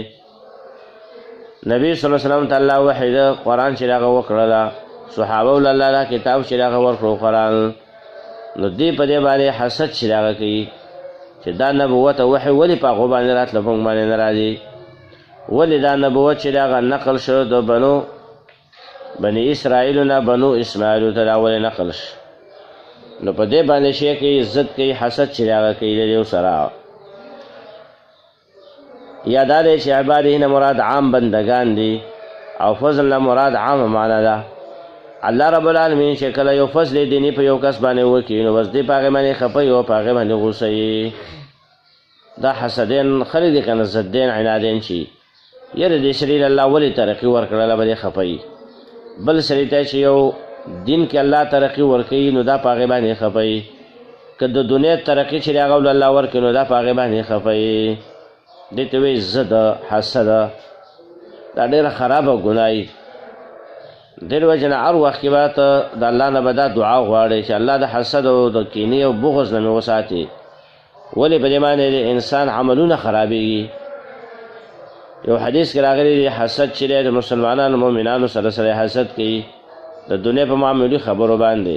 A: نبی صلی الله علیه وسلم تعالی وحی د قرآن چې هغه وکړله صحابه ول الله کتاب چې هغه ورکړو قرآن نو دې په دې باندې حسد چې هغه کوي چې دا نبوت او وحی ولې په هغو باندې راتله په موږ باندې نه راځي. ولې دا نبوت چې هغه نقل شو د بني اسرائیلو نه بنو اسماعیلو ته دا ولې نقل شو نو په دې باندې شی کوي عزت کوي حسد چې هغه کوي د یو سره. یا دا دی چې عباده نه مراد عام بندگان دي او فضل نه مراد عام معنا ده. الله رب العالمین چې کله یو فضل دینی په یو کس باندې وکړي نو بس دې په هغې باندې خفه او په هغې باندې غوسه یي. دا حسدین خلک دي که نه ضدین عنادین چې یاره دې سړي له الله ولې ترقي ورکړله به دې خفه یي. بل سړي ته چې یو دین کې الله ترقي ورکوي نو دا په هغې باندې خفه یي. که د دنیا ترقي چې هغه ول الله ورکړي نو دا په هغې باندې خفه یي. دې ته وایي ضد حسد. دا ډېره خرابه ګناه یي. دې وجې نه هر وخت کې به ته د الله نه به دا دعا غواړې چې الله د حسد او د کینې او بغض نه مې وساتي. ولې په دې باندې د انسان عملونه خرابېږي. یو حدیث کې راغلی دی حسد چې دی د مسلمانانو مؤمنانو سره سره حسد کوي د دنیا په معمولي خبرو باندې.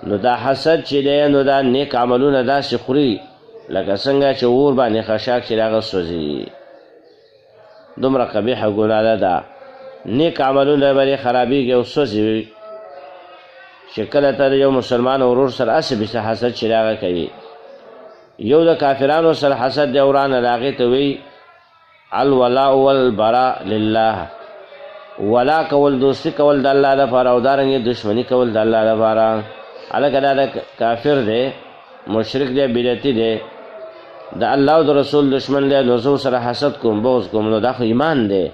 A: نو دا حسد چې دی نو دا نیک عملونه داسې خوري لکه څنګه چې اور باندې خشاک چې هغه سوځي. دومره قبیحه ګناه ده. نیک عملونه به خرابېږي او سوځي چې کله ته یو مسلمان ورور سره هسې بېسه حسد چې هغه کوي. یو د کافرانو سره حسد دی ورانه د هغې ته وایي الولاء والبراء لله. ولا کول دوستي کول د الله لپاره او دارنګې دشمني کول د الله لپاره. هلکه دا د کافر دی مشرک دی بدعتي دی د الله او د رسول دشمن دی نو زه سره حسد کوم بغض کوم نو دا خو ایمان دی.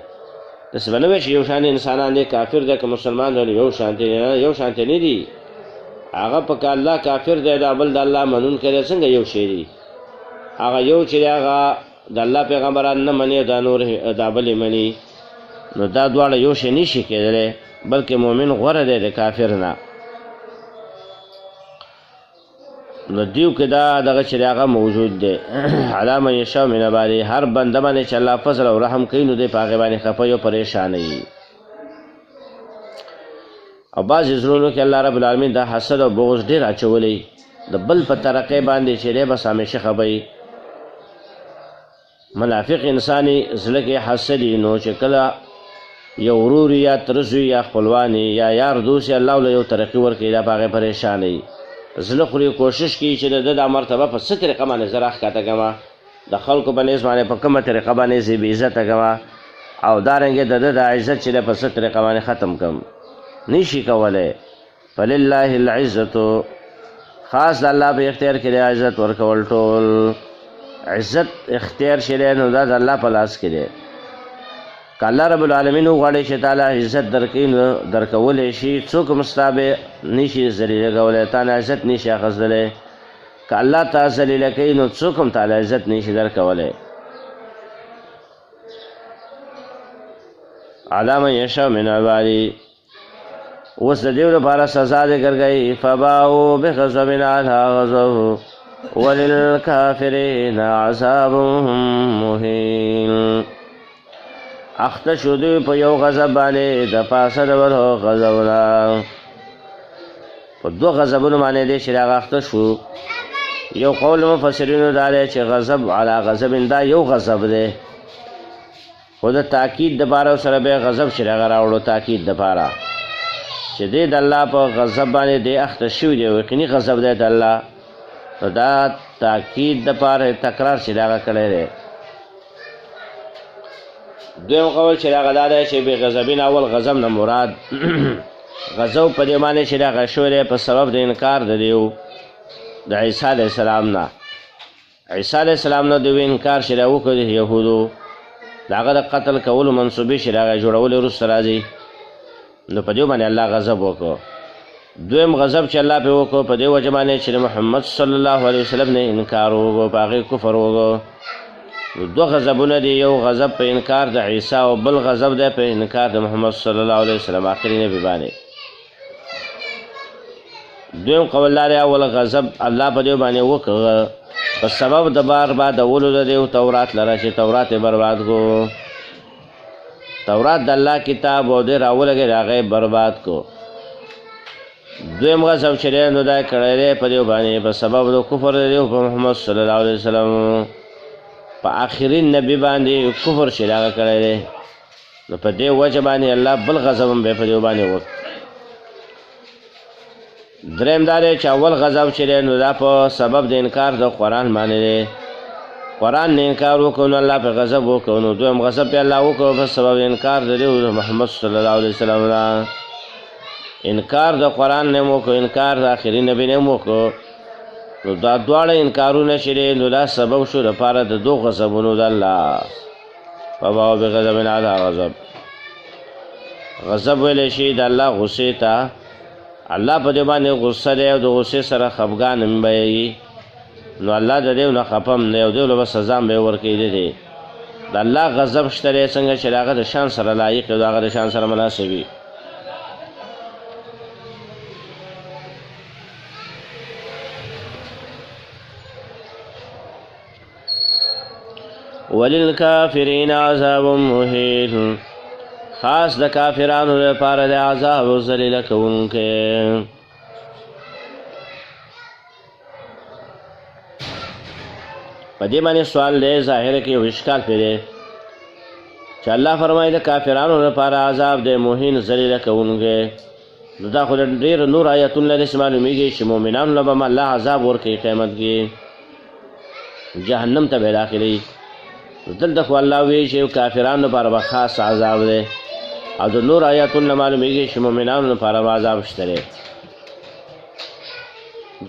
A: داسې به نه وایي چې یو شان انسانان دی کافر دی که مسلمان دی یو شانتې نه دي. هغه په الله کافر دی دا بل د الله منونکی دی څنګه یو شی دی. هغه یو چې دی هغه د الله پیغمبران نه مني دا نور دا بلې مني نو دا دواړه یو شی نه شي کېدلی بلکې مؤمن غوره دی د کافر نه. نو دیو کې دا دغه چې هغه موجود دی علی من یشاء من عباده. هر بنده باندې چې الله فضل او رحم کوي نو دی په هغې باندې خفه او پریشانه وي. او بعضې زړونو کې الله رب العالمین دا حسد او بغض ډېر اچولی د بل په ترقۍ باندې چې دی بس همیشه خفه وي. منافق انسانی زړه کې حسد نو چې کله یو ورور یا ترزوی یا خپلوان یا یار دوست الله له یو ترقي ورکوي دا په هغې پریشانه وي. زړه خو کوشش کوي چې د ده دا مرتبه په څه طریقه باندې زه راښکته کړمه د خلکو په نظ باندې په کومه طریقه باندې زه بې عزته کړمه او دارنګې د ده د عزت چې دی په څه طریقه باندې ختم کړم. نشي کولی. فلله العزت خاص د الله په اختیار کې دی عزت ورکول. ټول عزت اختیار چې دی نو دا د الله په لاس کې دی. که الله رب العالمین وغواړي چې تعالی عزت درکوي نو درکولی شي. څوک هم ستا به نشي ذلیله کولی تا نه عزت نشي اخیستلی. که الله تا ذلیله کوي نو څوک هم تعالی عزت نشي درکولی. علی من یشاء من عبادی. اوس د دې لپاره سزا ذکر کوي فباؤوا بغضب علی غضب وللکافرین عذاب مهین. اخته شو دوی په یو غضب باندې د پاسه د بلو غضبونه. په دوه غضبونو باندې دی چې هغه اخته شو. یو قول مفسرینو دا دی چې غضب علی غضب دا یو غضب دی خو د تاکید دپاره سره به غضب چې هغه راوړو تاکید دپاره چې دی د الله په غضب باندې دی اخته شوي دی یقیني غضب دی د الله نو دا تاکید دپاره تکرار چې هغه کړی دی. دویم قول چې هغه دا دی چې بې غضبین اول غضب نه مراد غضب په دې باندې چې هغه شوی دی په سبب د انکار د دیو د عیسی علیه السلام نه. عیسی علیه السلام نه دوی انکار چې هغه وکړو د یهودو د هغه د قتل کولو منصوبې چې هغه جوړولې وروسته راځي نو په دې باندې الله غضب وکړو. دویم غضب چې الله پې وکړو په دې وجه باندې چې د محمد صلی الله علیه وسلم نه انکار وکړو په هغې کفر وکړو. دو غضبونه دی. یو غضب په انکار د عیسی او بل غضب دی په انکار د محمد صلی الله علیه وسلم آخري نبی باندې. دویم قول لري اول غضب الله په دې باندې وکړ په سبب د بربادولو د دیو تورات لره چې تورات یې برباد کو. تورات د الله کتاب او دې راولګې د هغه برباد کو. دویم غضب چې دی نو دا کړی دی په دې باندې په سبب د کفر د دیو په محمد صلی الله علیه وسلم په آخري نبی باندې کفر چې هغه کړی دی نو په دې وجه باندې الله بل غضب هم به په دې باندې وکړ. دریم دا دی چې اول غضب چې دی نو دا په سبب د انکار د قرآن باندې دی. قرآن نه انکار وکړو نو الله په غضب وکړو. نو دویم غضب په الله وکړو په سبب د انکار د محمد صلی الله علیه وسلم نه. انکار د قرآن نه مو کو انکار د آخري نبی نه مو کو نو دا دواړه انکارونه چې دی نو دا سبب شو دپاره د دو غضبونو د الله فباؤ بغضب علی غضب غضب ویلی شي د الله غصې ته الله په دې باندې غصه دی او د غصې سره خفګان هم به نو الله د دې نه خفم دی او دې له به سزا هم به یې ورکوي دی د الله غضب شته دی څنګه چې د هغه د شان سره لایق او د هغه د شان سره مناسب وي وللکافرین عذاب مهین خاص د کافرانو لپاره د عذاب او ذلیله کوونکی په دې باندې سوال دی ظاهره کې یو اشکال پیدا چې الله فرمایي د کافرانو لپاره عذاب دی مهین ذلیله کوونکی نو دا خو ډېر نور آیتونه داسې معلومیږي چې مؤمنانو له به الله عذاب ورکوي قیامت کې جهنم ته به داخلوي دلته خو الله وایي چې کافرانو لپاره به خاص عذاب دی او د نور آیاتونه معلومیږي چې مؤمنانو لپاره به عذاب شته دی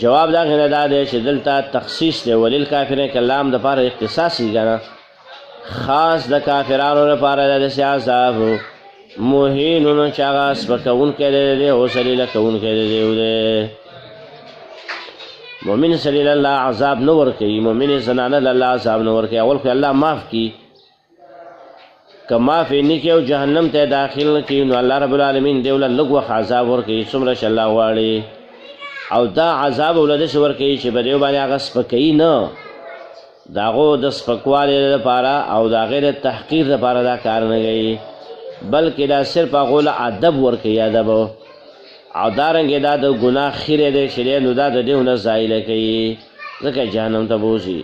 A: جواب دا غنه دا دی چې دلته تخصیص دی وللکافرین کلام د لپاره اختصاصي ګڼه خاص د کافرانو لپاره د داسې عذاب مهینون چې هغه سپکوونکی دی او ذلیله کوونکی دی مومن سړي الله عذاب نه ورکوي مومن زنانه الله عذاب نه ورکوي اول خو الله معاف کړي که معاف یې نه کړي او جهنم ته داخل نه کړي نو الله رب العالمین دی له لږ وخت عذاب ورکوي څومره چې الله غواړي او دا عذاب ولې داسې ورکوي چې په دې باندې هغه سپکوي نه د هغو د سپکوالي لپاره او د هغې د تحقیر لپاره دا کار نه کوي بلکې دا صرف هغو له ادب ورکوي ادب او دارنګې دا د ګناه خیرې دی چې دی نو دا د دې نه زایله کوي ځکه جهنم ته بوځي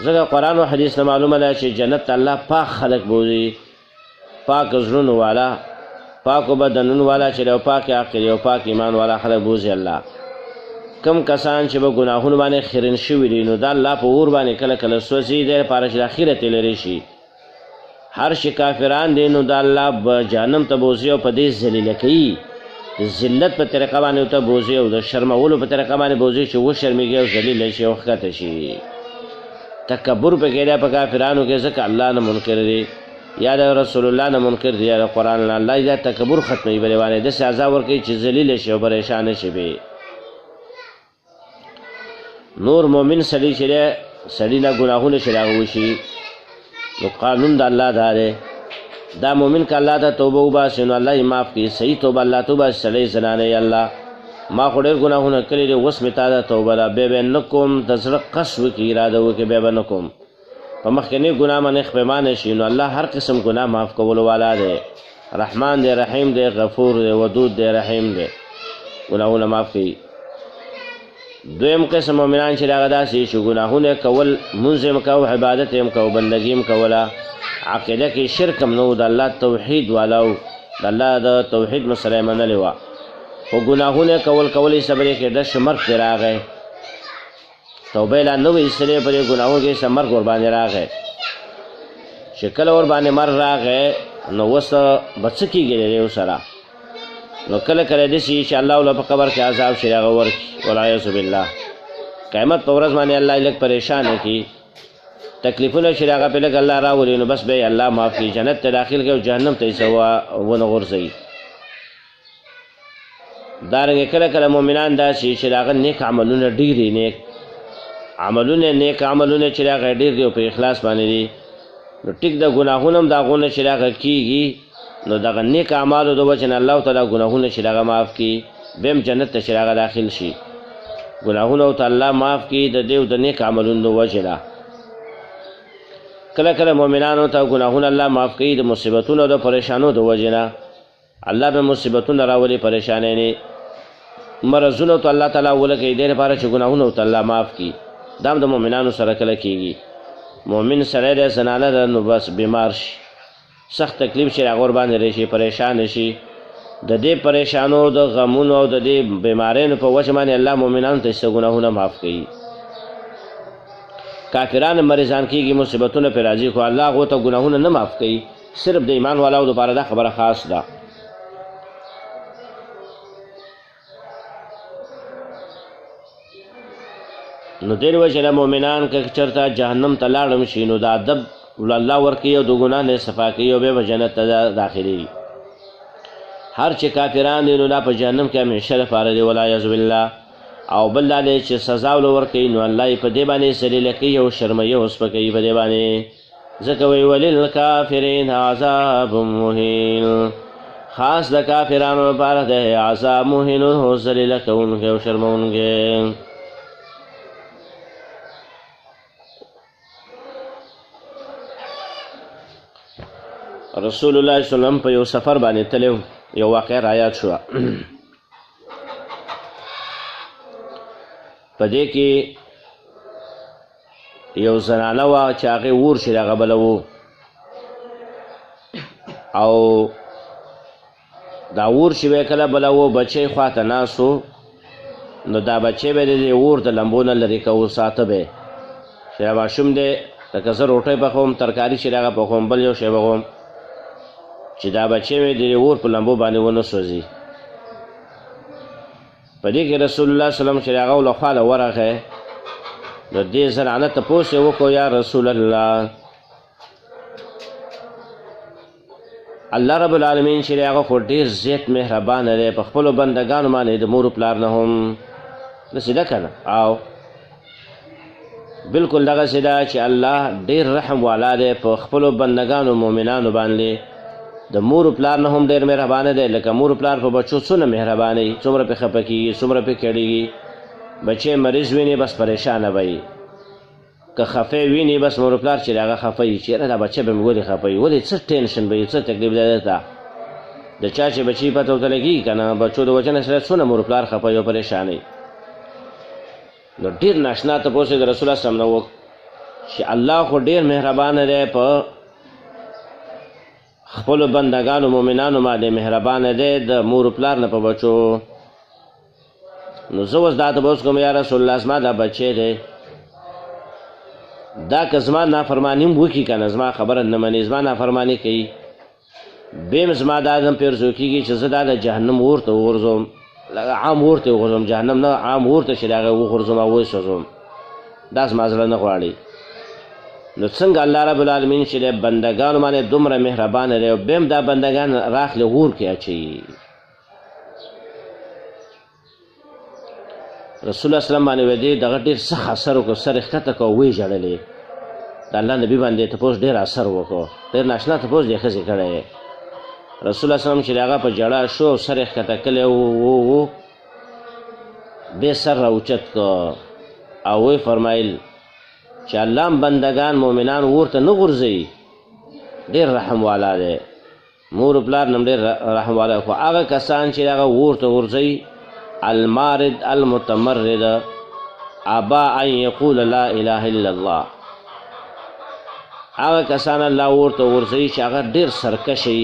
A: ځکه قرآن و حدیث نه معلومه ده چې جنت ته الله پاک خلق بوځي پاک زړونو والا پاکو بدنونو والا چې دی او پاک عقل او پاک ایمان والا خلق بوځي الله کم کسان چې به ګناهونو باندې خیرن شوي دي نو دا الله په اور باندې کله کله سوځي دی لپاره چې د اخرت یې لرې شي هر شي کافران دي نو د الله به جهنم ته بوځي او په دې ذلیله کوي د ذلت په طریقه باندې ورته بوځي او د شرمولو په طریقه باندې بوځي چې وشرمېږي او ذلیله شي او ښکته شي تکبر پکې دی په کافرانو کې ځکه الله نه منکر دی یا د رسول الله نه منکر دی یا د قرآن نه الله دا تکبر ختموي بلې باندې داسې عذاب ورکوي چې ذلیله شي او پریشانه شي به نور مؤمن سړي چې دی سړي نه ګناهونه چې هغه وشي نو قانون د الله دا دی دا مؤمن که الله ته توبه وباسي نو الله یې معاف کړي صحیح توبه الله توبه سړی زنانه یې الله ما خو ډېر ګناهونه کړي دي اوس مې تا ته توبه ده بیا به نه کوم د زړه قصد وکړي اراده وکړي بیا به نه کوم په مخکینی ګناه باندې خپیمانه شي نو الله هر قسم ګناه معاف کولو والا دی رحمان دی رحیم دی غفور دی ودود دی رحیم دی ګناهونه معاف کوي دویم قسم مؤمنان چې هغه داسې چې ګناهونه کول مونځ یې کوو عبادت یې کوو بندګي یې کوله عقیده کې شرک هم نه و د الله توحید والا و د الله د توحید مسله یې منلې وه خو ګناهونه کول صبر یې کېده چې مرګ پرې راغی توبه یې لا نه وه ایستلې په دې ګناهونو کې چې مرګ ورباندې راغی چې کله ورباندې مرګ راغی نو اوس به څه کېږي د دې سره نو کله کله داسې چې الله له په قبر کې عذاب شي هغه ورکړي والعیاذ بالله قیامت په ورځ باندې الله یې لږ پریشانه کړي تکلیفونه چې هغه پرې لږ الله راولي نو بس به یې الله معاف کړي جنت ته داخل کړي او جهنم ته یې ونه غورځوي دارنګې کله کله مؤمنان داسې چې د هغه نیک عملونه ډېر دي نیک عملونه چې د هغه ډېر دي او په اخلاص باندې دي نو ټیک د ګناهونه هم د هغونه چې د هغه کېږي نو دغه نیک اعمالو د وجه نه الله تعالی ګناهونه چې هغه معاف کړي بیا هم جنت ته چې هغه داخل شي ګناهونه ورته الله معاف کړي د دې او د نیک عملونو د وجې نه کله کله مؤمنانو ته ګناهونه الله معاف کوي د مصیبتونو او د پریشانو د وجې نه الله به مصیبتونه راولي پریشانۍ نه مرضونه ته الله تعالی ولګوي دې لپاره چې ګناهونه ورته الله معاف کړي دا هم د مؤمنانو سره کله کېږي مؤمن سړی دی زنانه ده نو بس بیمار شي سخت تکلیف چې هغه ورباندې راشي پریشان شي د دې پریشانو د غمونو او د دې بیماریو په وجه باندې الله مؤمنانو ته څه ګناهونه معاف کوي کافران مریضان کېږي مصیبتونه پرې راځي خو الله هغو ته ګناهونه نه معاف کوي صرف د ایمان والاو دپاره دا خبره خاص ده نو دې وجه نه مؤمنان که چېرته جهنم ته لاړم شي نو دا ادب الله ورکوي او د ګناه نه صفا کوي او بیا به جنت ته داخلېږي. هر چې کافران دي نو دا په جهنم کې همیشه لپاره دي والعیاذ بالله. او بل دا دی چې سزا ورکوي نو الله یې په دې باندې ذلیله کوي او شرموي او سپکوي په دې باندې. ځکه وایي وللکافرین عذاب مهین، خاص د کافرانو لپاره د عذاب مهین او ذلیله کوونکی او شرموونکی. رسول الله صلی الله علیه وسلم په یو سفر باندې تللی یو واقعه رایاد شوه. په دې کې یو زنانه وه چې هغې اور چې دغه بله و او دا اور چې به کله بله و بچی خواته ناست و نو دا بچی به د دې اور د لمبو نه لرې کوو ساته به چې دا ماشوم دی لکه زه روټۍ پخوم ترکاري چې دغه پخوم بل یو شی پخوم چې دا بچی مې د اور په لمبو باندې ونه سوځي. په دې کې رسول الله صلی الله علیه وسلم چې هغه له خواله ورغی نو دې زنانه تپوس یې وکړو یا رسول الله الله رب العالمین چې هغه خو ډېر زیات مهربانه دی په خپلو بندګانو باندې د مور و پلار نه هم داسې ده که نه او بلکل دغسې ده چې الله ډېر رحم والا دی په خپلو بندګانو مؤمنانو باندې. د مور و پلار نه هم ډېر مهربانه دی لکه مور و پلار په بچو څونه مهربانه وي څومره پې خفه کېږي څومره پې کړېږي. بچی مریض ویني بس پریشانه به وي که خفه ویني بس مور و پلار چې هغه خفه وي چېرې دا بچه به مې ولې خفه وي ولې څه ټینشن به وي څه تکلیف دی درته د چا چې بچي پته ورته لګېږي که نه بچو د وجه نه سره څونه مور و پلار خفه وي او پریشانه وي. نو ډېر ناشنا تپوس یې د رسول الله صلی الله علیه وسلم نه وکړ چې الله خو ډېر مهربانه دی په خپلو بندګانو مؤمنانو باندې مهربانه دی د مور و پلار نه په بچو. نو زه اوس دا تپوس کوم یا رسول الله زما دا بچی دی دا که زما نافرماني هم وکړي که نه زما خبره نه مني زما نافرماني کوي بیا هم زما دا دم پیرزو کېږي چې زه دا د جهنم اور ته وغورځوم عام اور ته وغورځوم جهنم نه عام اور ته چې د هغه وغورځوم او وسوځوم دا زما زړه نه غواړي. نو څنګه الله رب العالمین چې د بندګانو باندې دومره مهربانه دی او بیا هم دا بندګان راخلي غور کې اچوي. رسول الله صلی الله علیه وسلم باندې دغه ډېر سخت اثر وکړو سر یې ښکته کړو ویې ژړلې د الله نبي باندې تپوس ډېر اثر وکړو ډېر ناشنا تپوس دې ښځې کړی رسول الله صلی الله علیه وسلم چې د هغه په ژړا شو سر یې ښکته کړی و بیا سر راوچت کړ او ویې فرمایل چې الله هم بندګان مؤمنان اور ته نه غورځوي ډېر رحم والا دی مور و پلار نه ډېر رحم والا خو هغه کسان چې هغه اور ته غورځوي المارد المتمرد ابا ان یقول لا اله الا الله هغه کسان الله اور ته غورځوي چې هغه ډېر سرکشه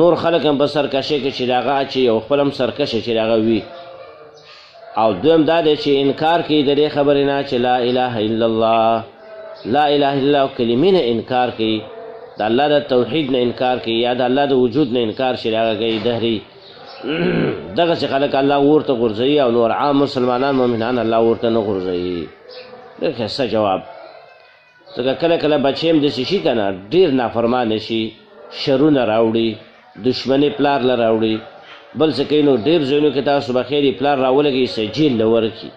A: نور خلک هم په سرکشۍ کې چې د هغه اچي او خپل هم سرکشه چې د هغه وي او دویم دا دی چې انکار کوي د دې خبرې نه چې لا اله الا الله لا اله الا الله کلمې نه انکار کوي د الله د توحید نه انکار کوي یا د الله د وجود نه انکار چې هغه کوي دهري دغسې خلک الله اور ته غورځوي او نور عام مسلمانان مؤمنان الله اور ته نه غورځوي. ډېر ښایسته جواب ځکه کله کله بچې هم داسې شي که نه ډېر نافرمانه شي شرونه راوړي دشمني پلار له راوړي بل څه کوي نو ډېر ځایونو کې تاسو به خیر پلار راولګوي سه جیل له ورکړي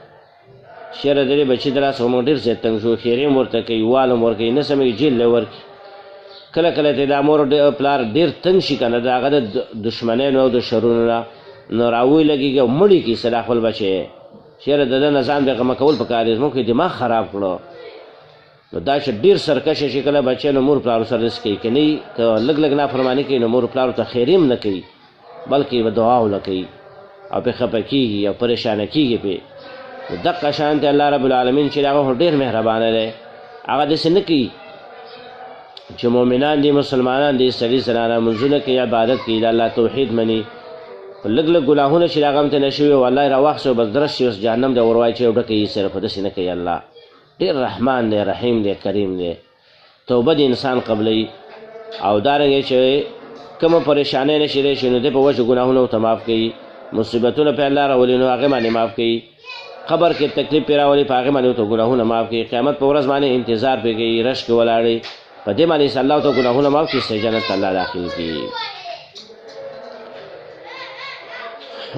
A: شیره د دې بچي دلاسه موږ ډېر زیات تنګ شو خیرې هم ورته کوي وال هم ورکوي نه سمېږي جیل له ورکړي. کله کله ته دا مور پلار ډېر تنګ شي که نه د هغه د دشمنیانو او د شرونو نه نو راوی لګېږي او مړي کړي سره خپل بچی چېرې د ده نه ځان بېغمه کول پکار دی زموږ دماغ خراب کړو. نو دا چې ډېر سرکشه شي کله بچی نو مور پلارو سره داسې کوي که نه که لږ لږ نافرماني کوي نو مور پلارو ته خیرې هم نه کوي بلکې به دعا ونه کوي او پې خفه کېږي او پریشانه کېږي پې. نو دقه شان دی الله رب العالمین چې هغه ډېر مهربانه دی هغه داسې نه کوي چې مؤمنان دي مسلمانان دي سړي زنانه منځونه کوي عبادت کوي د الله توحید مني لږ لږ ګناهونه چې د هغه هم ته نه شوي او الله یې راواخیستو بس درست شي اوس جهنم دی ور واچوي او ډکه یې صرف داسې نه کوي. الله ډېر رحمان دی رحیم دی کریم دی توبه د انسان قبلوي او دارنګې چې کومه پریشانۍ نه شي دی شي نو دی په وجه ګناهونه ورته معاف کوي مصیبتونه پې الله راولي نو هغې باندې معاف کوي قبر کې تکلیف پې راولي په هغې باندې ورته ګناهونه معاف کړي قیامت په ورځ باندې انتظار پې کوي رش کې ولاړې په دې باندې چې الله ورته ګناهونه معاف کړي صحیح جنت ته الله داخل کړي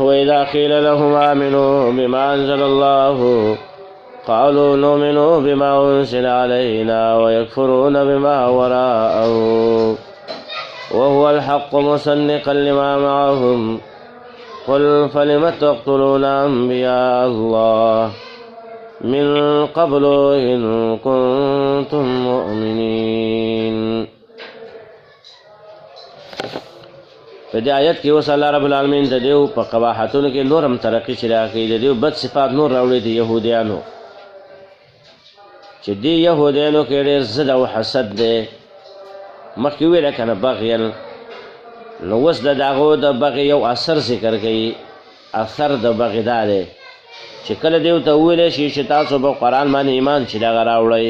A: وإذا قيل لهم آمنوا بما أنزل الله قالوا نؤمن بما أنزل علينا ويكفرون بما وراءه وهو الحق مصدقا لما معهم قل فلم تقتلون أنبياء الله من قبل إن كنتم مؤمنين. په دې آیت کې اوس الله رب العالمین د دیو په قباحتونو کې نور هم ترقي چې راکوي د دیو بد صفات نور راوړي د یهودیانو چې دې یهودیانو کې ډېر ضد او حسد دی مخکې ویله که نه بغیل نو اوس د هغو د بغي یو اثر ذکر کوي اثر د بغي دا دی چې کله دیو ته وویلی شي چې تاسو به قرآن باندې ایمان چې دغه راوړئ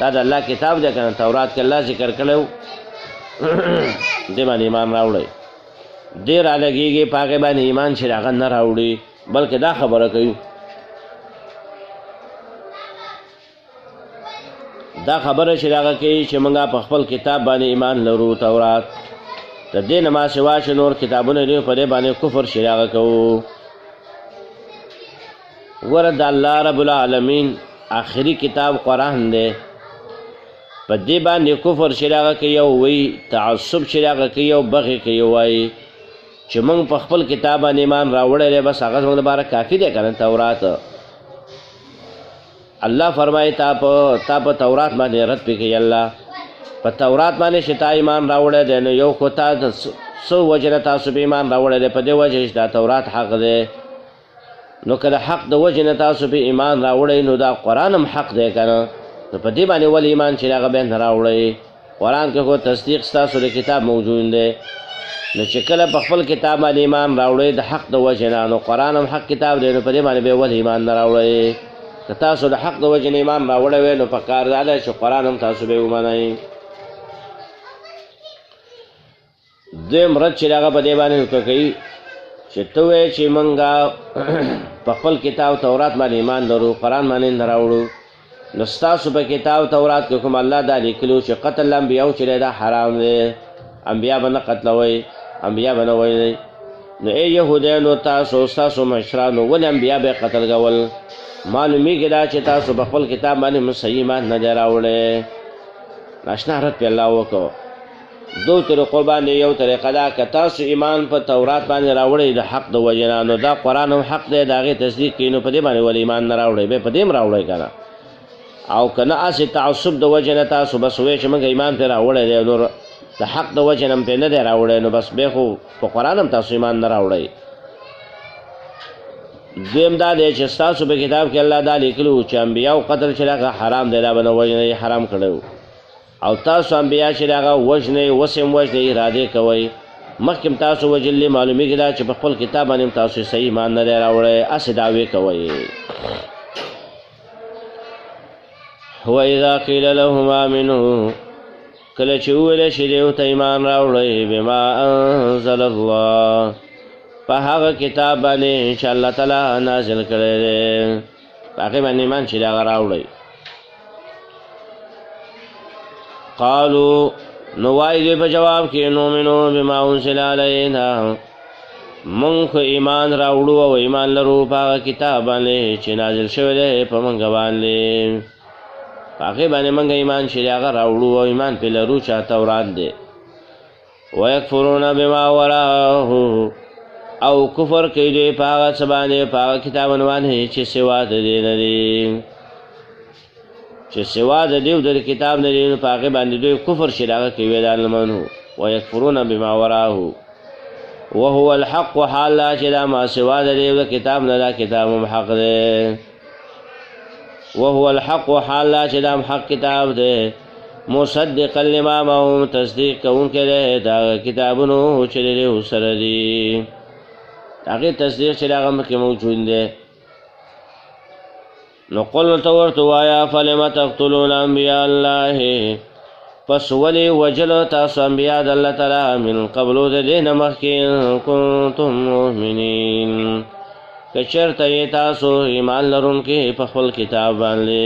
A: دا د الله کتاب دی که نه تورات کې الله ذکر کړی و دې باندې ایمان راوړئ دې رالګېږي په هغې باندې ایمان چې هغه نه راوړي بلکې دا خبره کوي دا خبره چې هغه کوي چې موږ په خپل کتاب باندې ایمان لرو تورات د دې نه ما سوا چې نور کتابونه دي په دې باندې کفر چې هغه کوو ګوره د الله رب العالمین آخري کتاب قرآن دی په دې باندې کفر چې هغه کوي او وایي تعصب چې هغه کوي او بغي کوي وایي چې موږ په خپل کتاب باندې ایمان راوړی دی بس هغه زموږ لپاره کافي دی که نه تورات الله فرمایي تا په تورات باندې رد پې کوي الله په تورات باندې چې تا ایمان راوړی دی نو یو خو تا څه وجې نه تاسو په ایمان راوړی دی په دې وجې چې دا تورات حق دی نو که د حق د وجې نه تاسو په ایمان راوړی نو دا قرآن هم حق دی که نه نو په دې باندې ولې ایمان چې هغه بیا نه راوړئ قرآن کې خو تصدیق ستاسو د کتاب موجود دی نو چې کله په خپل کتاب باندې ایمان راوړئ د حق د وجې نه نو قرآن هم حق کتاب دی نو په دې باندې بیا ولې ایمان نه راوړئ که تاسو د حق د وجې نه ایمان راوړی وی نو په کار دا دی چې قرآن هم تاسو به ومنئ دویم رد چې هغه په دې باندې ورته کوي چې ته وایې چې موږ په خپل کتاب تورات باندې ایمان لرو قرآن باندې نه راوړو نو ستاسو په کتاب تورات کې کوم الله دا لیکلو چې قتل انبیاو چې دا حرام دی انبیا به نه قتلوئ انبیا به نه وژنئ نو ای یهودیانو تاسو ستاسو مشرانو ولې انبیا به قتل کول معلومیږي دا چې تاسو په خپل کتاب باندې صحیح ایمان نه دی راوړی ناشنا رد پې الله وکړو دو طریقو باندې یو طریقه دا که تاسو ایمان په تورات باندې راوړئ د حق د وجې نه نو دا قرآن هم حق دی د هغې تصدیق کوي نو په دې باندې ولې ایمان نه راوړئ بیا په دې هم راوړئ که نه او که نه هسې تعصب د وجې نه تاسو بس وایئ چې موږ ایمان پرې راوړی دی نور د حق د وجې نه هم پرې نه دی راوړی نو بس بیا خو په قرآن هم تاسو ایمان نه راوړئ دویم دا دی چې ستاسو په کتاب کې الله دا لیکلي چې انبیاو قتل چې هغه حرام دی دا به نه وژنئ حرام کړی او تاسو انبیا چې هغه وژنئ اوس هم وژنئ ارادې کوئ مخکې هم تاسو وژلي معلومیږي دا چې په خپل کتاب باندې هم تاسو صحیح ایمان نه دی راوړی هسې دعوې کوئ وَإِذَا قِيلَ لَهُمْ آمِنُوا کله چې وویلی شي دیو ته ایمان راوړئ بما انزل الله په هغه کتاب باندې چې الله تعالی نازل کړی دی په هغې باندې ایمان چې هغه راوړئ قالو نو وایي دوی په جواب کې نؤمنو بما انزل علینا مونږ خو ایمان راوړو او ایمان لرو په هغه کتاب باندې چې نازل شوی دی په مونږ باندې په هغې باندې مونږ ایمان چې هغه راوړو او ایمان پرې لرو چې تورات دی ویکفرون بما وراءه او کفر کوي دوی په هغه څه باندې په هغه کتابونه باندې چې سوا د دې نه دي چې سوا د دیو د کتاب نه دی نو په هغې باندې دوی کفر چې هغه کوي دا نه منو ویکفرون بما وراءه وهو الحق حال لا چې دا ما سوا د دیو د کتاب نه دا کتاب هم حق دی وهو الحق حال لا چې دا حق کتاب دی مصدقا لما معهم تصدیق کوونکی دی دا کتابونو چې دی سره دي هغې تصدیق چې هغه مخکې موجود دی نو قل ته ورته ووایه فلم تقتلون انبیاء الله پس ولې وجلو تاسو انبیا د الله تعالی من قبلو د دې نه مخکې کنتم مؤمنین که چېرته یې تاسو ایمان لرونکي په خپل کتاب باندې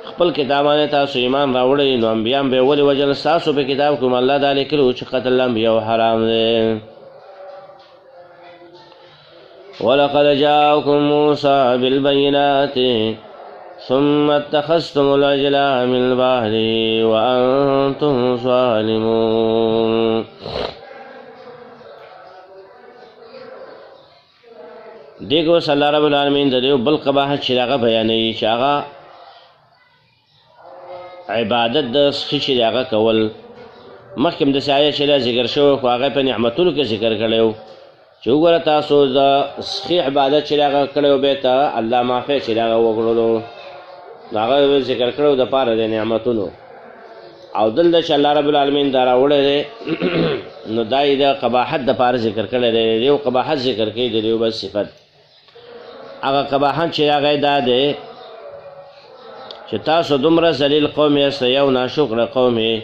A: خپل کتاب باندې تاسو ایمان راوړئ نو انبیان به یې ولې وژل ستاسو په کتاب کې الله دا لیکلي وو چې قتل الانبیاء حرام دی ولقد جاءكم موسى بالبينات ثم اتخذتم العجل من بعده وأنتم ظالمون دیگو صلی اللہ رب العالمین دا دیو بل قباحت چې هغه بیانوي چې هغه عبادت د سخي چې هغه کول مخکې د آیت چې ذکر شوی خو هغه په نعمتونو کې ذکر کړی چې وګوره تاسو د سخي عبادت چې هغه کړی به ته الله معافی چې هغه وکړلو هغه ذکر کړو د پاره د نعمتونو او دلته چې الله رب العالمین دا راوړی دی نو دا یې د قباحت د پاره ذکر کړی دی یو قباحت ذکر کوي د یو بل صفت هغه قباحت چې هغه دا دی چې تاسو دومره ذلیل قوم یاست یو ناشکره قوم یې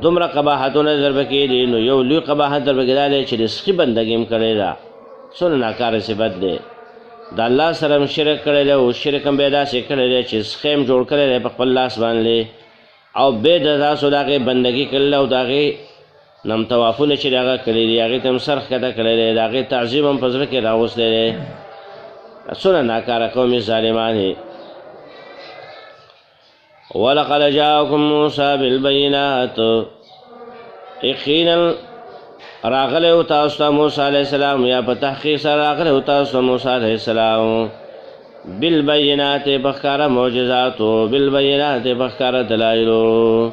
A: دومره قباحتونه در پکې دي نو یو لوی قباحت در پکې دا دی چې د سخي بندګي هم کړې ده څونه ناکاره صفت دی د الله سره هم شرک کړی دی او شرک هم به یې داسې کړی دی چې سخی هم جوړ کړی دی په خپل لاس باندې او بې د تاسو د هغې بندګي کړله او د هغې نم توافونه چې د هغه کړي دي هغې ته هم سر ښکته کړی دی د هغې تعظیم هم په زړه کې راوستی دی څونه ناکاره قوم ظالمان یې ولقد جاءكم موسى بالبينات یقینا راغلی و تاسو ته موسی علیه السلام یا په تحقیق سره راغلی و تاسو ته موسی علیه السلام بالبینات په ښکاره معجزاتو بالبینات په ښکاره دلایلو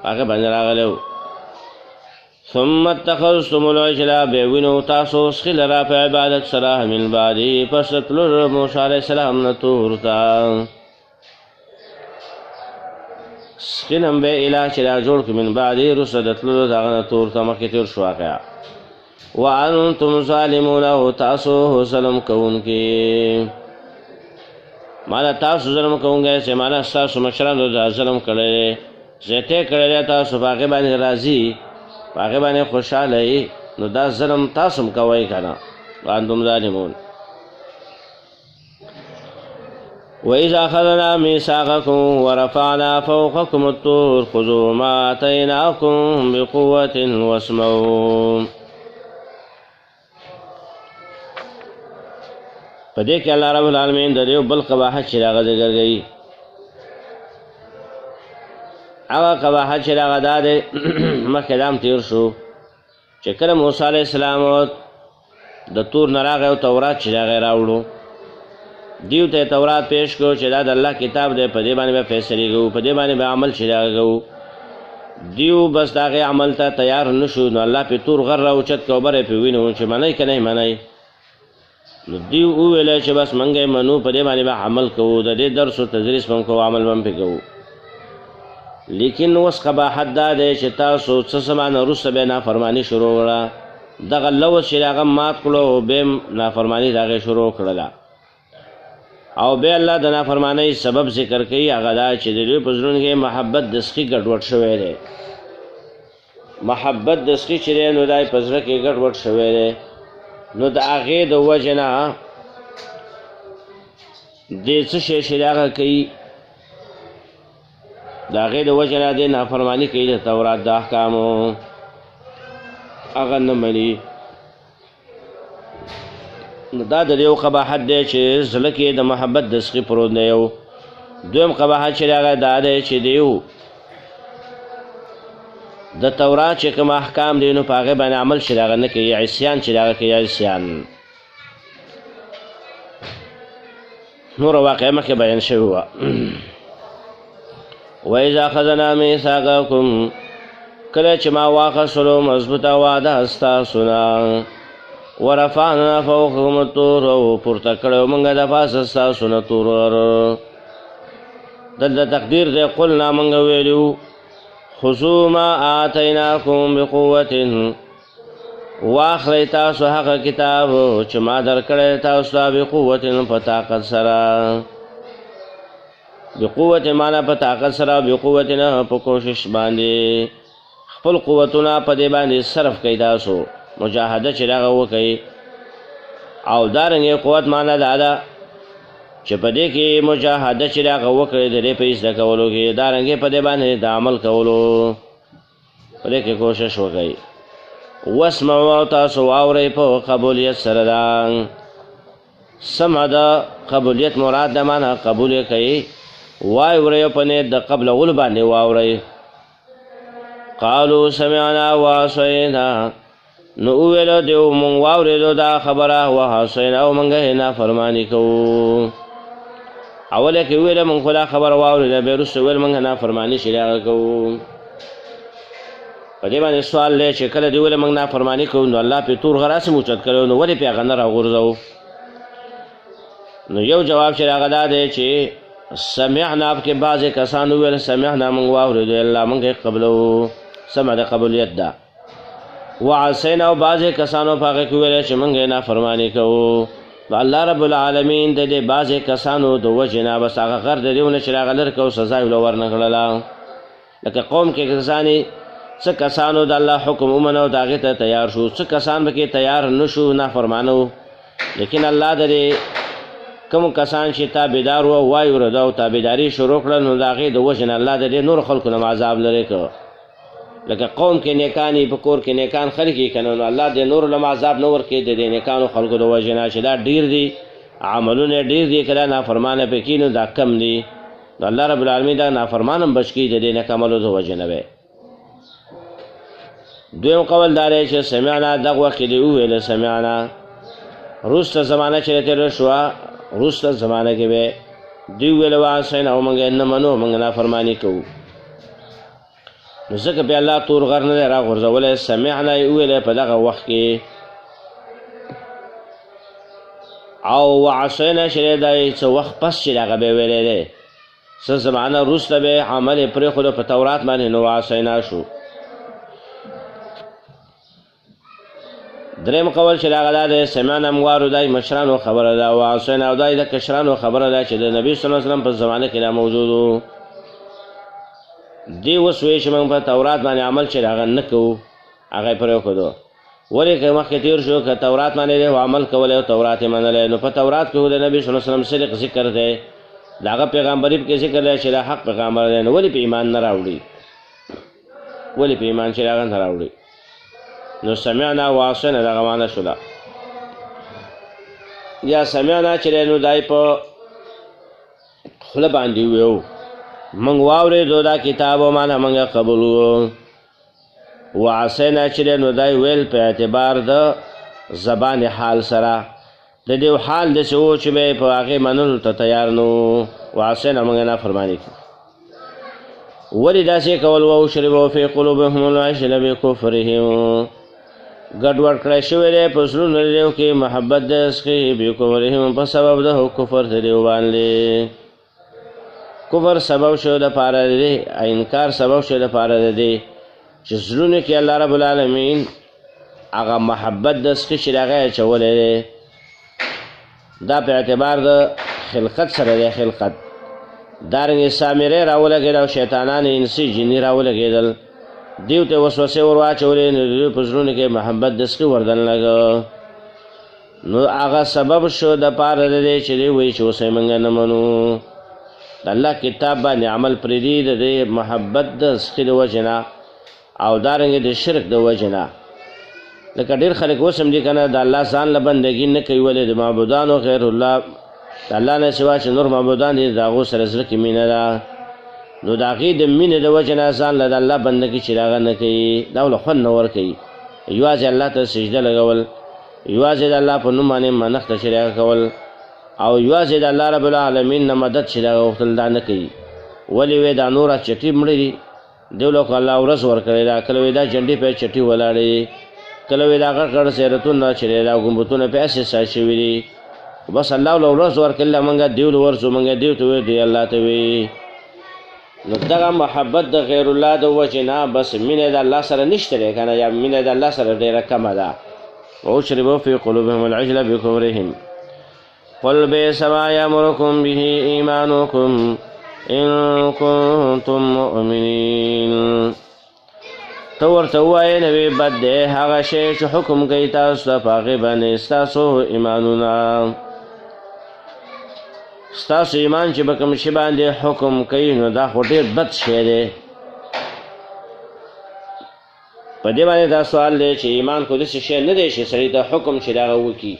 A: هغه باندې راغلی و ثم اتخذتم العجل بیا ونیو تاسو سخي لره په عبادت سره من بعدې پس د تللو موسی علیه السلام نه تور ته سخین هم به اله چې را جوړ کړي من بعدې وروسته د تللو د هغه نه تور ته مخکې تېر شو واقعه وانتم ظالمون او تاسو ظلم کوونکي مانا تاسو ظلم کوونکی چې مانا ستاسو مشرانو دا ظلم کړی زیاتی کړی تاسو په هغې باندې راضي په هغې باندې خوشحاله یې نو دا ظلم تاسو هم کوئ که نه وانتم ظالمون وَإِذَا أَخَذْنَا مِيثَاقَكُمْ وَرَفَعْنَا فَوْقَكُمُ الطُّورَ خُذُوا مَا آتَيْنَاكُمْ بِقُوَّةٍ وَاسْمَعُوا په دې کې الله رب العالمین د یو بل قباحت چې هغه ذکر کوي هغه قباحت چې هغه دا دی مخکې دا هم تېر شو چې کله موسی علیه السلام د تور نه راغی او تورات چې هغه یې راوړو دیو ته تورات پیش کو چې دا د الله کتاب دی په دې باندې به فیصلې کوو په دې باندې به عمل چې هغه کوو دیو بس د هغې عمل ته تیار نه شو نو الله پې تور غر راوچت که اوبه یې پې وینو چې منئ که نه یې منئ نو دیو وویلی چې بس موږ یې منو په دې باندې به عمل کوو د دې درس و تدریس به هم کوو عمل به هم پې کوو لیکن اوس قباحت دا دی چې تاسو څه زمانه وروسته بیا نافرماني شروع کړه دغه لوث چې هغه مات کړو او بیا هم نافرماني د هغې شروع کړله او بیا الله د نافرمانۍ سبب ذکر کوي هغه دا چې د دوی په زړونو کې محبت د سخي ګډوډ شوی دی محبت د سخي چې دی نو دا یې په زړه کې ګډوډ شوی دی نو د هغې د وجې نه دې څه شی چې د هغه کوي د هغې د وجې نه دې نافرماني کوي د تورات د احکامو هغه نه مني نو دا د یو قباحت دی چې زړه کې د محبت د سخي پروت دی یو دویم قباحت چې هغه دا دی چې دیو د تورات چې کوم احکام دی نو په هغې باندې عمل چې هغه نه کوي عصیان چې هغه کوي عصیان نور واقع مخکې بیان شوی وه وَإِذَا أَخَذْنَا مِيثَاقَكُمْ کله چې ما واخیستلو مضبوطه وعده ستاسو نه ورفعنا فوقكم الطور او پورته کړو موږ د پاسه ستاسو نه تور دلته تقدیر دی قلنا موږ ویلو خذوا ما آتیناکم بقوة واخلئ تاسو هغه کتاب چې ما درکړی تاسو ته بقوة په طاقت سره بقوة معنا په طاقت سره بقوة نه په کوشش باندې خپل قوتونه په دې باندې صرف کوي تاسو مجاهده چې هغه وکړي او دارنګه قوت معنا دا چې په دې کې مجاهده چې هغه وکړي د دې په ایسته کولو کې دارنګه په دې باندې د عمل کولو په دې کې کوشش وکړي. واسمعوا تاسو واورئ په قبولیت سره ده. سمع د قبولیت مراد ده معنا قبول یې کوي واورئ په نیت د قبلولو باندې واورئ. قالوا سمعنا وعصینا نو ویلو دیو مونږ واورېدو دا خبره وعصینا او مونږ یې نافرماني کوو. اوله کې ویله مونږ خو دا خبره واورېده بیا وروسته ویل مونږ نافرماني چې هغه کوو. په دې باندې سوال دی چې کله دې ویله مونږ نافرماني کوو نو الله پې تور غراسې موچت کړی نو ولې پې هغه نه راغورځوو؟ نو یو جواب چې هغه دا دی چې سمعنا کې بعضې کسانو ویل سمعنا مونږ واورېدو الله مونږ یې قبلو سمع د قبولیت ده. وعصینا او بعضې کسانو په هغه کې ویل چې مونږ یې نافرماني کوو. نو الله رب العالمین د دې بعضې کسانو د وجې نه بس هغه غر د دې ونه چې هغه لرې کو سزا یې ورنه کړله. لکه قوم کې کسانې څه کسانو د الله حکم ومنه د هغې ته تیار شو، څه کسان به کې تیار نه شو نافرمانه. لیکن الله د دې کوم کسان چې تابعدار وو وایي ورده او تابعداري شروع کړه نو د هغې د وجې نه الله د دې نور خلکو نه عذاب لرې کړ. لکه قوم کې نیکان په کور کې نیکان خلک یې کنه نو الله د نور له عذاب نه ورکړي د دې نیکانو خلکو د وجې نه چې دا ډېر دي عملونه ډېر دي کله نافرمانه پکې نو دا کم دي. نو الله رب العالمین دا نافرمان هم بچ کړي د دې نیک عملو د وجې نه وی. دویم قول دا دی چې سمعنا دغه وخت کې دې وویله سمعنا وروسته زمانه چې تېره شوه وروسته زمانه کې به دوی ویله وعصینا او موږ یې نه منو موږ نافرماني کوو. نو ځکه بیا الله تور غر نه دی راغورځولی سمعنا یې وویلی په دغه وخت کې او وعصینا چې دی دا څه وخت پس چې هغه به یې ویلی دی څه زمانه وروسته به یې عمل یې پرېښودو په تورات باندې نو وعصینا شو. دریم قول چې هغه دا دی سمعنا موږ واورو دا مشرانو خبره ده وعصینا او دا د کشرانو خبره ده چې د نبي صلی الله علیه وسلم په زمانه کې دا موجود و. دی اوس وایي چې موږ په تورات باندې عمل چې هغه نه کوو هغه یې پرېښودو. ولې که مخکې تېر شو که تورات باندې دی عمل کولی او تورات یې منلی نو په تورات کې د نبي صلی الله علیه وسلم صدق ذکر دی د هغه پیغمبري پکې ذکر دی چې دا حق پیغمبر دی نو ولې په ایمان نه راوړي؟ ولې په ایمان چې هغه نه راوړي؟ نو سمعنا وعصینا دغه معنی شوله. یا سمعنا چې دی نو دای په خوله باندې ویو موږ واورېدو دا کتاب او معنی موږ قبولو. وعصینا چې دی نو دای ویل په اعتبار د زبان حال سره د دې حال داسې و چې به یې په هغې منلو ته تیار نه و. وعصینا موږ نافرماني کوو. ولې داسې کول واشربوا فی قلوبهم العجل بکفرهم ګډوډ کړی شوی دی په زړونو د دیو کې محبت د اسخې بکفرهم په سبب د کفر د دیو باندې. کفر سبب شو د پاره دی انکار سبب شو د پاره دی چې زړونو کې الله رب العالمین هغه محبت د اسخې چې هغه اچولی دی دا په اعتبار د خلقت سره دی. خلقت دارنګې سامرې راولګېد او شیطانان انسي جني راولګېدل دیو ته وسوسې ور واچولې نو دوی په زړونو کې محبت د اسخې وردنلګه نو هغه سبب شو د پاره د دی چې دی وایي چې اوس یې موږ نه منو. د الله کتاب باندې عمل پرېږدي د دې محبت د اسخې د وجې نه او دارنګې د شرک د وجې نه. لکه ډېر خلک اوس هم دي که نه د الله ځان له بندګي نه کوي ولې د معبودانو غیر الله د الله نه سوا چې نور معبودان دي د هغو سره زړه کې مینه ده نو د هغې د مینې د وجې نه ځان له د الله بندګي چې د هغه نه کوي دا له خوند نه ورکوي. یوازې الله ته سجده لګول یوازې د الله په نوم باندې منښت ته شریکه کول او یوازې د الله رب العالمین نه مدد چې د هغه غوښتل دا نه کوي. ولې وی دا نوره چټي مړه دي دیو له خو الله ورځ ورکړې ده کله وی دا جنډې پې چټي ولاړې کله وی دا غټ غټ سیرتونه چې دا ګمبتونه پې هسې سا شوي دي بس الله له ورځ ورکړله موږ دیو له ورځو موږ دیو ته وی دی الله ته وی. نو دغه محبت د غیر الله د وجې نه بس مینه د الله سره نشته دی که نه یا مینه د الله سره ډېره کمه ده. واشربوا فی قلوبهم العجل بکفرهم قل بئس ما یأمرکم به ایمانکم ان کنتم مؤمنین. ته ورته ووایې نوی بد دی هغه شی چې حکم کوي تاسو ته په هغې باندې ستاسو ایمانونه ستاسو ایمان چې به کوم شي باندې حکم کوي نو دا خو ډېر بد شی دی په دې باندې دا سوال دی چې ایمان خو داسې شی نه دی چې سړي ته حکم چې د هغه وکړي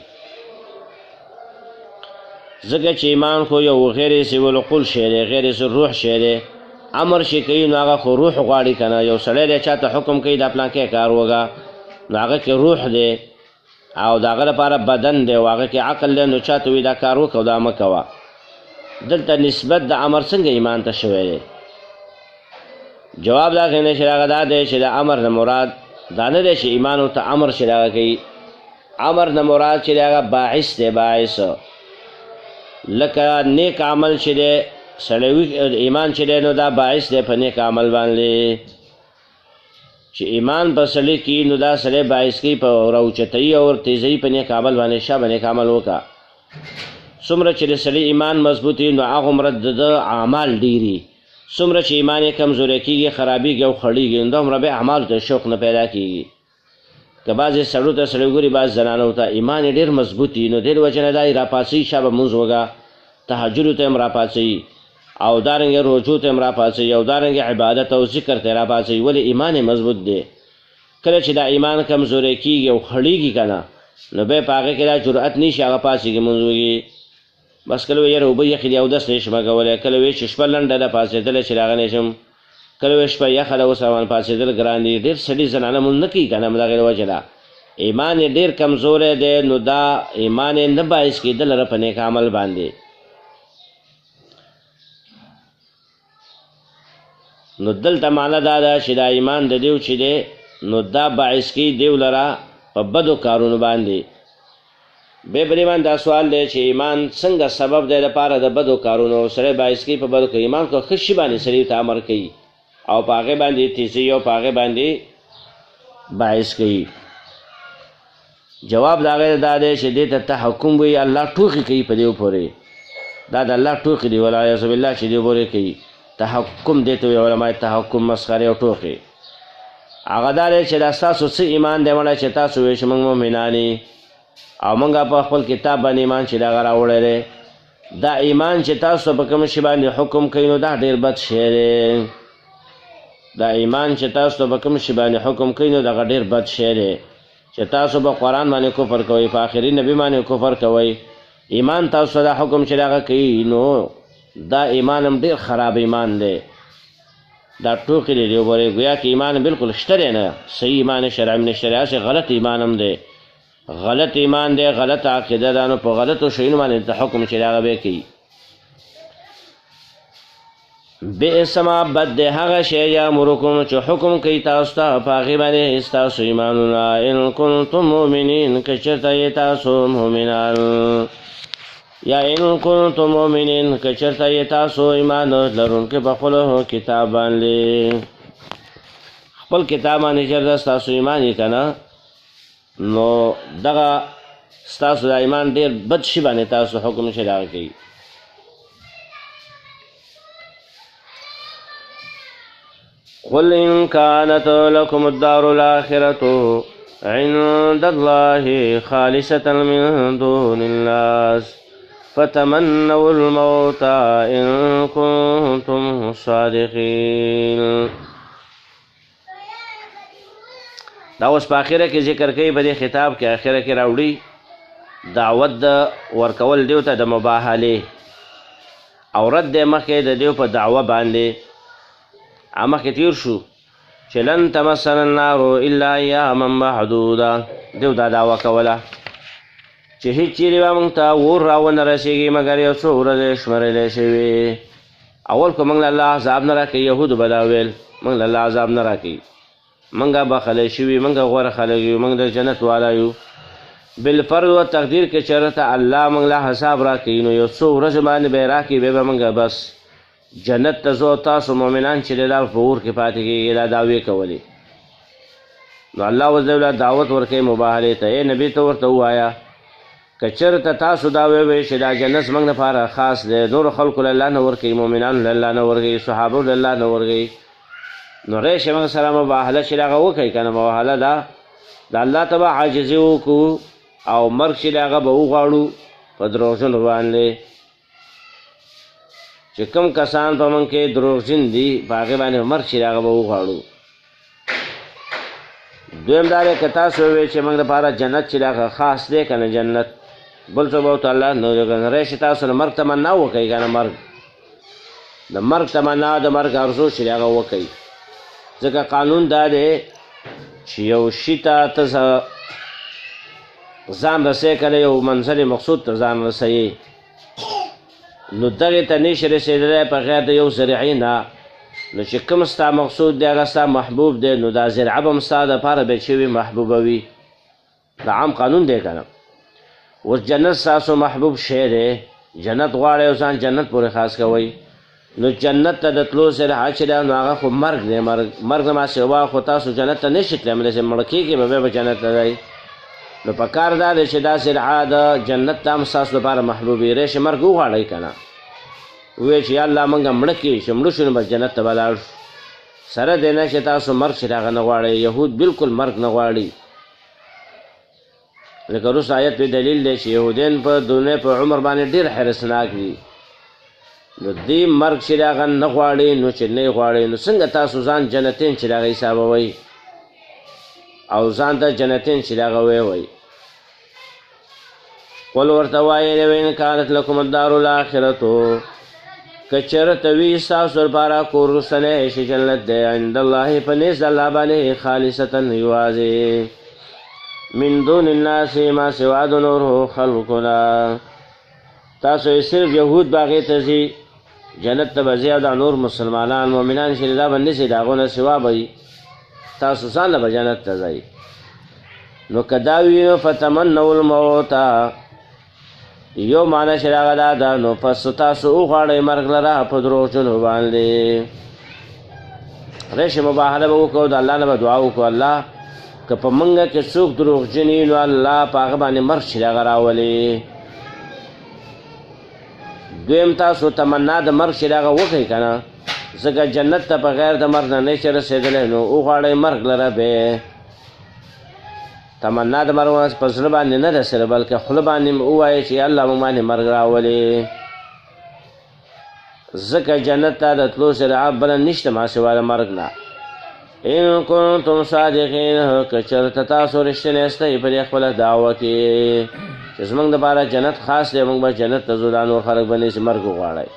A: ځکه چې ایمان خو یو غیر سوی العقول شی دی غیر سوی روح شی دی امر چې کوي نو هغه خو روح غواړي که نه یو سړی دی چا ته حکم کوي دا پلانکی کار وکړه نو هغه کې روح دی او د هغه لپاره بدن دی او هغه کې عقل دی نو چا ته وایي دا کار وکړه او دا مه کوه دلته نسبت د امر څنګه ایمان ته شوی دی جواب دا غینه چې هغه دا دی چې د امر نه مراد دا نه دی چې ایمان ورته امر چې هغه کوي امر نه مراد چې هغه باعث دی باعث لکه نیک عمل چې دی سړی ایمان چې دی نو دا باعث دی په نیک عمل باندې چې ایمان په سړي کې نو دا سړی باعث کوي په راوچتۍ او تیزۍ په نیک عمل باندې شه به نیک عمل وکړه څومره چې د سړي ایمان مضبوط وي نو هغومره د اعمال ډېري څومره چې ایمان یې کمزوری کېږي خرابېږي او خړېږي نو دومره بیا اعمالو ته شوق نه پیدا کېږي که بعضې سړو ته سړی ګوري بعض زنانو ته ایمان یې ډېر مضبوط وي نو دې وجه نه دا یې راپاڅوي شا به مونځ وکړه تهجدو ته هم راپاڅوي او دارنګې روجو ته هم راپاڅوي او دارنګې عبادت او ذکر ته یې راپاڅوي ولې ایمان یې مضبوط دی کله چې دا ایمان کمزوری کېږي او خړېږي که نه نو بیا په هغې کې دا جرأت نه شي هغه پاڅېږي مونځ وکړي بس کله وی یاره اوبه یخې دي اودس نه شم کولی کله وی چې شپه لنډه ده پاڅېدلی چې هغه نه شم کله وی شپه یخه ده اوس روان پاڅېدل ګران دي ډېر سړي زنانه مونځ نه کوي که نه د هغې د وجې نه ایمان یې ډېر کمزوری دی نو دا ایمان یې نه باعث کېده لره په نیک عمل باندې نو دلته معنا دا ده چې دا ایمان د دیو چې دی نو دا باعث کوي دیو لره په بدو کارونو باندې بیا په دې باندې دا سوال دی چې ایمان څنګه سبب دی دپاره د بدو کارونو سړی باعث کوي په بدو کوي ایمان کو ښه شي باندې سړي ته امر کوي او په هغې باندې تیزي او په هغې باندې باعث کوي جواب د هغې دا دی چې دې ته تحکم وایي الله ټوکې کوي په دې پورې دا د الله ټوکې دي والعیاذ بالله چې دې پورې کوي تحکم دې ته وایي علما تحکم مسخرې او ټوکې هغه دا دی چې دا ستاسو څه ایمان دی مړه چې تاسو وایئ چې موږ مؤمنان او موږ په خپل کتاب باندې ایمان چې د هغه راوړی دی دا ایمان چې تاسو په کوم شي باندې حکم کوي نو دا ډېر بد شی دی دا ایمان چې تاسو په کوم شي باندې حکم کوي نو دغه ډېر بد شی دی چې تاسو په قرآن باندې کفر کوئ په آخري نبي باندې کفر کوئ ایمان تاسو دا حکم چې هغه کوي نو دا ایمان هم ډېر خراب ایمان دی دا ټوکې دی وګورئ ګویا کې ایمان بلکل شته دی نه صحیح ایمان شرعي من شریعه چې غلط ایمان هم دی غلط ایمان دی غلط عقیده ده نو په غلطو شیونو باندې ته حکم چې هغه به کوي بئس ما بد دی هغه شی یامرکم چې حکم کوي تاسو ته په هغې باندې ستاسو ایمانونه ان کنتم مؤمنین که چېرته یې تاسو مؤمنان یا ان کنتم مؤمنین که چېرته یې تاسو ایمان لرونکي په خپلو کتاب باندې خپل کتاب باندې چېرته ستاسو ایمان یې که نه نو دغه ستاسو د ایمان ډېر بد شي باندې تاسو حکم چې دغه کوي قل ان كانت لكم الدار الآخرة عند الله خالصة من دون الناس فتمنوا الموت إن كنتم صادقين دا اوس په آخره کې ذکر کوي په دې خطاب کې آخره کې راوړي دعوت د ورکول دیو ته د مباهلې او رد دی مخکې د دیو په دعوه باندې مخکې تیر شو چې لن تمسنا النار الا ایاما محدوده دیو دا دعوه کوله چې هېڅ چیرې به موږ ته اور راونه رسېږي مګر یو څو ورځې شمېرلی شوي اول خو موږ له الله عذاب نه راکوي یهودو به دا ویل موږ له الله عذاب نه راکوي منګه بخلی شوي منګه غوره خلک یو منګ د جنت والا یو بالفرض و تقدیر کې چېرته الله موږ له حساب راکوي نو یو څو ورځې باندې به یې راکوي بیا به موږ بس جنت ته ځو تاسو مؤمنان چې دی دا په اور کې پاتې کېږي دا دعوې کولې نو الله وزله دعوت ورکوي مباهلې ته ای نبي ته ورته ووایه که چېرته تاسو دا ووایئ چې دا جنت زموږ لپاره خاص دی نورو خلکو له الله نه ورکوي مؤمنانو له الله نه ورکوي صحابو له الله نه ورکوي نو ریش موږ سره مباهله چې هغه وکړي که نه مباهله ده د الله ته به عاجزي وکړو او مرګ چې هغه به وغواړو په دروغجنو باندې چې کوم کسان په موږ کې دروغجن دي په هغې باندې مرګ چې هغه به وغواړو دویم دا دی که تاسو ووایئ چې موږ دپاره جنت چې هغه خاص دی که نه جنت بل څه به ورته الله نو راشي تاسو د مرګ تمنا وکړئ که نه مرګ د مرګ تمنا د مرګ ارزو چې هغه وکړئ ځکه قانون دا دی چې یو شي ته ته ځان رسوې که نه یو منزل مقصود ته ځان رسوې نو دغې ته نشي رسېدلی په غیر د یو ذریعې نه نو چې کوم ستا مقصود دی هغه ستا محبوب دی نو دا ذریعه به هم ستا دپاره بیا چې وي محبوبه وي دا عام قانون دی که نه اوس جنت ستاسو محبوب شی دی جنت غواړئ او ځان جنت پورې خاص کوئ نو جنت ته د تلو ذریعه چې دی نو هغه خو مرګ دی مرګ نه ما سوا خو تاسو جنت ته نشئ تللی همداسې مړه کېږئ به بیا به جنت ته ځئ نو په کار دا دی چې دا ذریعه د جنت ته هم ستاسو لپاره محبوب وي ریشې مرګ وغواړئ که نه ووایئ چې یا الله موږ مړه کړي چې مړه شو نو بس جنت ته به لاړ شو سره دی نه چې تاسو مرګ چې هغه نه غواړئ یهود بالکل مرګ نه غواړي لکه وروسته آیت پې دلیل دی چې یهودیان په دنیا په عمر باندې ډېر حرصناک دي نو دې مرګ چې هغه نه غواړي نو چې نه یې غواړي نو څنګه تاسو ځان جنتین چې هغه حسابوئ او ځان ته جنتین چې هغه ویوئ قل ورته وایئ وین کانت لکم الدار الاخرتو که چېرته وي ستاسو لپاره کور وروستنی چې جنت دی عند الله په نزد الله باندې خالصتا یوازې من دون الناس ما سوا د نورو خلقنا تاسو یې صرف یهود به هغې ته ځي جنت ته به ځي او دا نور مسلمانان مؤمنان چې دا به نه ځي د هغو نه سوا به وي تاسو ځان له به جنت ته ځئ نو که دا وي نو فتمنوا الموت یو معنی چې هغه دا ده نو پس تاسو وغواړئ مرګ لره په دروغجنو باندې ریشې مباهله به وکړو د الله نه به دعا وکړو الله که په موږ کې څوک دروغجن وي نو الله په هغه باندې مرګ چې هغه راولي دویم تاسو تمنا د مرګ چې هغه وکړئ که نه ځکه جنت ته په غیر د مرګ نه نه شي رسېدلی نو وغواړئ مرګ لره بې تمنا د مرګ په زړه باندې نه ده سره بلکې خوله باندې ووایئ چې الله موږ باندې مرګ راولي ځکه جنت ته د تلو ذریعه بله نشته ما سوا د مرګ نه ان کنتم صادقین که چېرته تاسو رښتینی یاستئ په دې خپله دعوه کې چې زموږ دپاره جنت خاص دی موږ به جنت ته ځو دا نور خلک به نه چې مرګ وغواړئ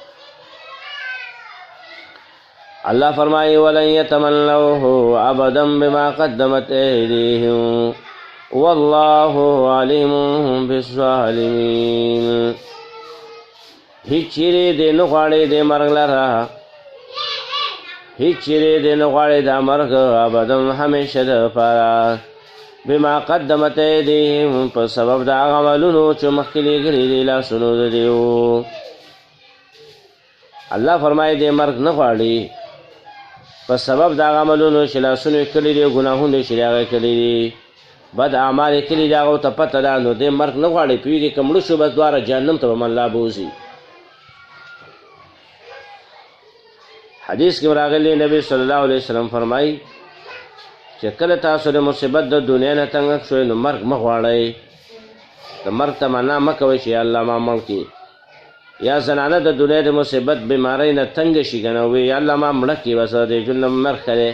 A: الله فرمایي ولن یتمنوه ابدا بما قدمت ایدیهم والله علیم بالظالمین هیڅ چیرې دې نه غواړئ دې مرګ لره هیڅ چیرې دې نه غواړئ دا مرګ ابدا همیشه دپاره بما قدمت ایدیهم په سبب د هغه عملونو چې مخکې لېږلي دي لاسونو د دیو الله فرمایي دې مرګ نه غواړي په سبب د هغه عملونو چې لاسونو یې کړي دي ګناهونه چې هغه کړي دي بد اعمال یې کړي دي هغو ته پته ده نو دې مرګ نه غواړي پوهېږي که مړه شو بس دواړه جهنم ته به الله بوځي حدیث کې راغلی نبی صلی الله علیه وسلم فرمایي چې کله تاسو د مصیبت د دنیا نه تنګ شوئ نو مرګ مه غواړئ د مرګ تمنا مه کوئ چې یا الله ما مړ کړي یا زنانه د دنیا د مصیبت بیمارۍ نه تنګه شي که نه وایي یا الله ما مړه کړي بس د ژوند نه مرګ ښه دی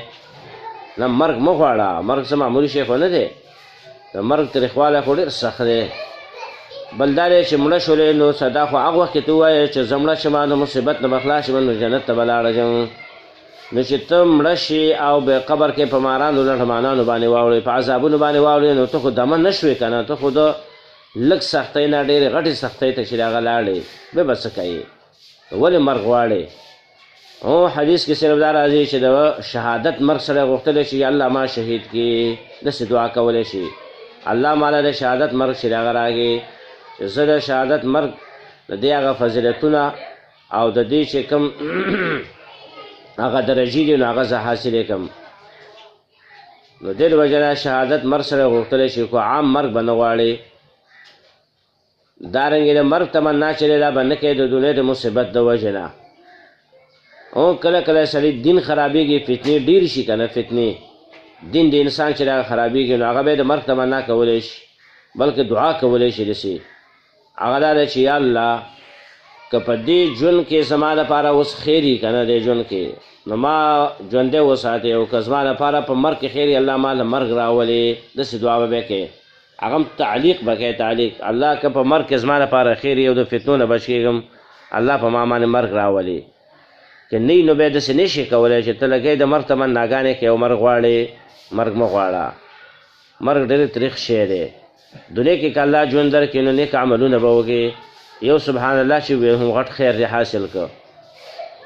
A: نه مرګ مه غواړه مرګ څه معمولي شی خو نه دی د مرګ تریخوالی خو ډېر سخت دی بل دا دی چې مړه شولې نو صدا خو هغه وخت کې ته ووایې چې زه مړه شم د مصیبت نه به خلاص شم نو جنت ته به لاړه ځم نو چې ته مړه شي او به قبر کې په مارانو لټمانانو باندې واوړې په عذابونو باندې واوړې نو ته خو دمه نه شوې که نه ته خو د لږ سختۍ نه ډېرې غټې سختۍ ته چې هغه لاړې بیا به څه کوې ولې مرګ غواړې او حدیث کې صرف دا راځي چې د شهادت مرګ سره غوښتلی شي الله ما شهید کړي داسې دعا کولی شي الله ماله د شهادت مرګ چې هغه راکړي چې زه د شهادت مرګ د دې هغه فضیلتونه او د دې چې کوم هغه درجې دي نو هغه زه حاصلې کړم نو دې د وجې نه شهادت مرګ سره غوښتلی شي خو عام مرګ به نه غواړي دارنګې د مرګ تمنا چې دی دا به نه کوې د دنیا د مصیبت د وجې نه او کله کله سړی دین خرابېږي فتنې ډېر شي که نه فتنې دین د انسان چې دا خرابېږي نو هغه به د مرګ تمنا کولی شي بلکې دعا کولی شي داسې هغه دا دی چې یا الله که په دې ژوند کې زما دپاره اوس خیر وي که نه دې ژوند کې نو ما ژوندی وساتې او که زما دپاره په مرګ کې خیر وي الله ما له مرګ راولې داسې دعا به بیا کوې هغه هم تعلیق به کوې تعلیق الله که په مرګ کې زما دپاره خیر وي او د فتنو نه بچ کېږم الله په ما باندې مرګ راولې که نه نو بیا داسې نه شي کولی چې ته لګی د مرګ تمناګانې کوې او مرګ غواړې مرګ مه غواړه مرګ ډېر تریخ شی دی دنیا کې که الله ژوند درکړي نو نیک عملونه به وکړې یو سبحان الله چې وی هم غټ خیر دی حاصل که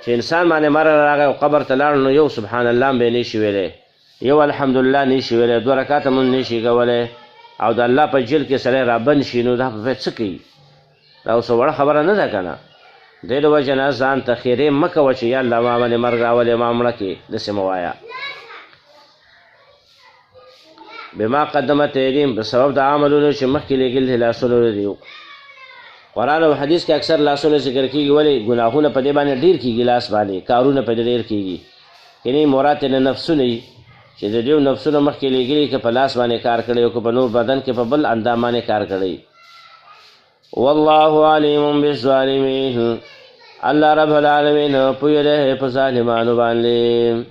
A: چې انسان باندې مرګ راغی او قبر ته لاړ نو یو سبحان الله هم به نه شي ویلی یو الحمدلله نه شي ویلی 2 رکعته مونځ نه شي کولی او د الله په جیل کې سړی رابند شي نو دا به څه کوي دا اوس وړه خبره نه ده که نه دې د وجې نه ځان ته خیرې مه کوه چې یا الله ما باندې مرګ راولې ما مړه کړې داسې مه وایه بما قدمت ایدیم په سبب د عملونو چې مخکې لېږل دي لاسونو دي قرآن او حدیث کې اکثر لاسونه ذکر کېږي ولې ګناهونه په دې باندې ډېر کېږي لاس باندې کارونه په دې ډېر کېږي یعنې مراد نه نفسونه وي چې د دې نفسونه مخکې لېږلي که په لاس باندې کار کړی او که په نور بدن کې په بل اندام باندې کار کړی والله علیم بالظالمین الله رب العالمین پوهه دی په ظالمانو باندې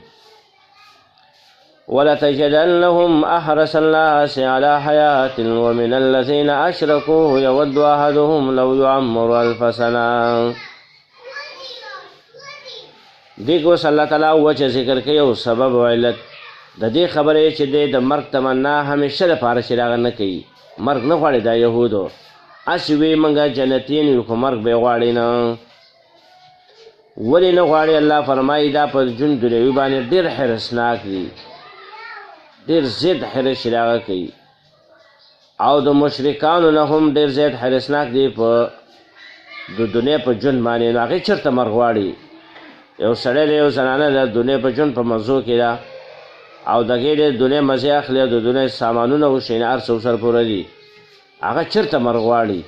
A: ولتجدنهم احرص الناس على حياة ومن الذين اشركوا يود احدهم لو يعمر 1000 سنه دیکھ اوس الله تعالی وجه ذکر کوي او سبب او علت د دې خبرې چې د مرګ تمنا همیشه لپاره چې راغ نه کوي مرګ نه غواړي دا یهودو اسی وی منګه جنتین یو خو مرګ به غواړي نه ولې نه غواړي الله فرمایي دا په جون دنیوي باندې ډېر حرصناک دي ډېر زیات حرص راغ کوي او د مشرکانو نه هم ډېر زیات حرصناک دي په د دنیا په ژوند باندې نو هغې چېرته مرګ غواړي یو سړی دی یو زنانه د دنیا په ژوند په مزو کې ده او دغې د دنیا مزې اخلي او د دنیا سامانونه او شیان هر څه ورسره پوره دي هغه چېرته مرګ غواړي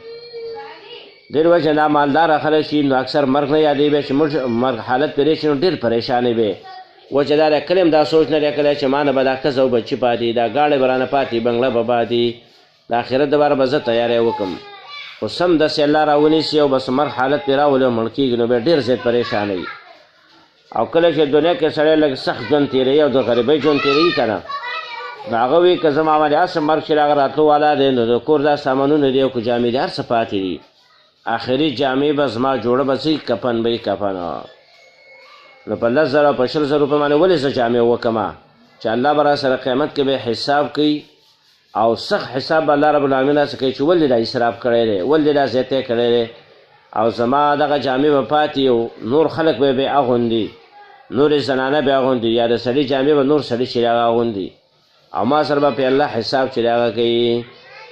A: ډېر وجه دا مالداره خلک شي نو اکثر مرګ نه یادوي بیا چې مرګ حالت پرې شي نو ډېر پریشانې وي وجه دا دی کله هم دا سوچ نه دی کړی چې ما نه به دا ښځه او بچي پاتې دا ګاډی به رانه پاتې بنګله به پاتې د آخرت دپاره به زه تیاری وکړم خو سم داسې الله راونیسي او بس مرګ حالت پرې راولي او مړ کېږي نو بیا ډېر زیات پریشانوي او کله چې دنیا کې سړی لږ سخت ژوند تېروي او د غریبۍ ژوند تېروي که نه نو هغه وایي که زما باندې هسې مرګ چې هغه راتلو والا دی نو د کور دا سامانونه دي او که جامې دي هر څه پاتې دي آخري جامې به زما جوړه به څه کفن به یي کفن نو په 10,000 او په 20,000 روپۍ باندې ولې زه جامې وکړمه چې الله به را سره قیامت کې به حساب کوي او سخت حساب به الله رب العالمین راڅه کوي چې ولې دا اسراف کړی دی ولې دا زیاتی کړی دی او زما دغه جامې به پاتې او نور خلک به اغوندي نورې زنانه به اغوندي یا د سړي جامې به نور سړي چې هغه اغوندي او ما سره به په الله حساب چې هغه کوي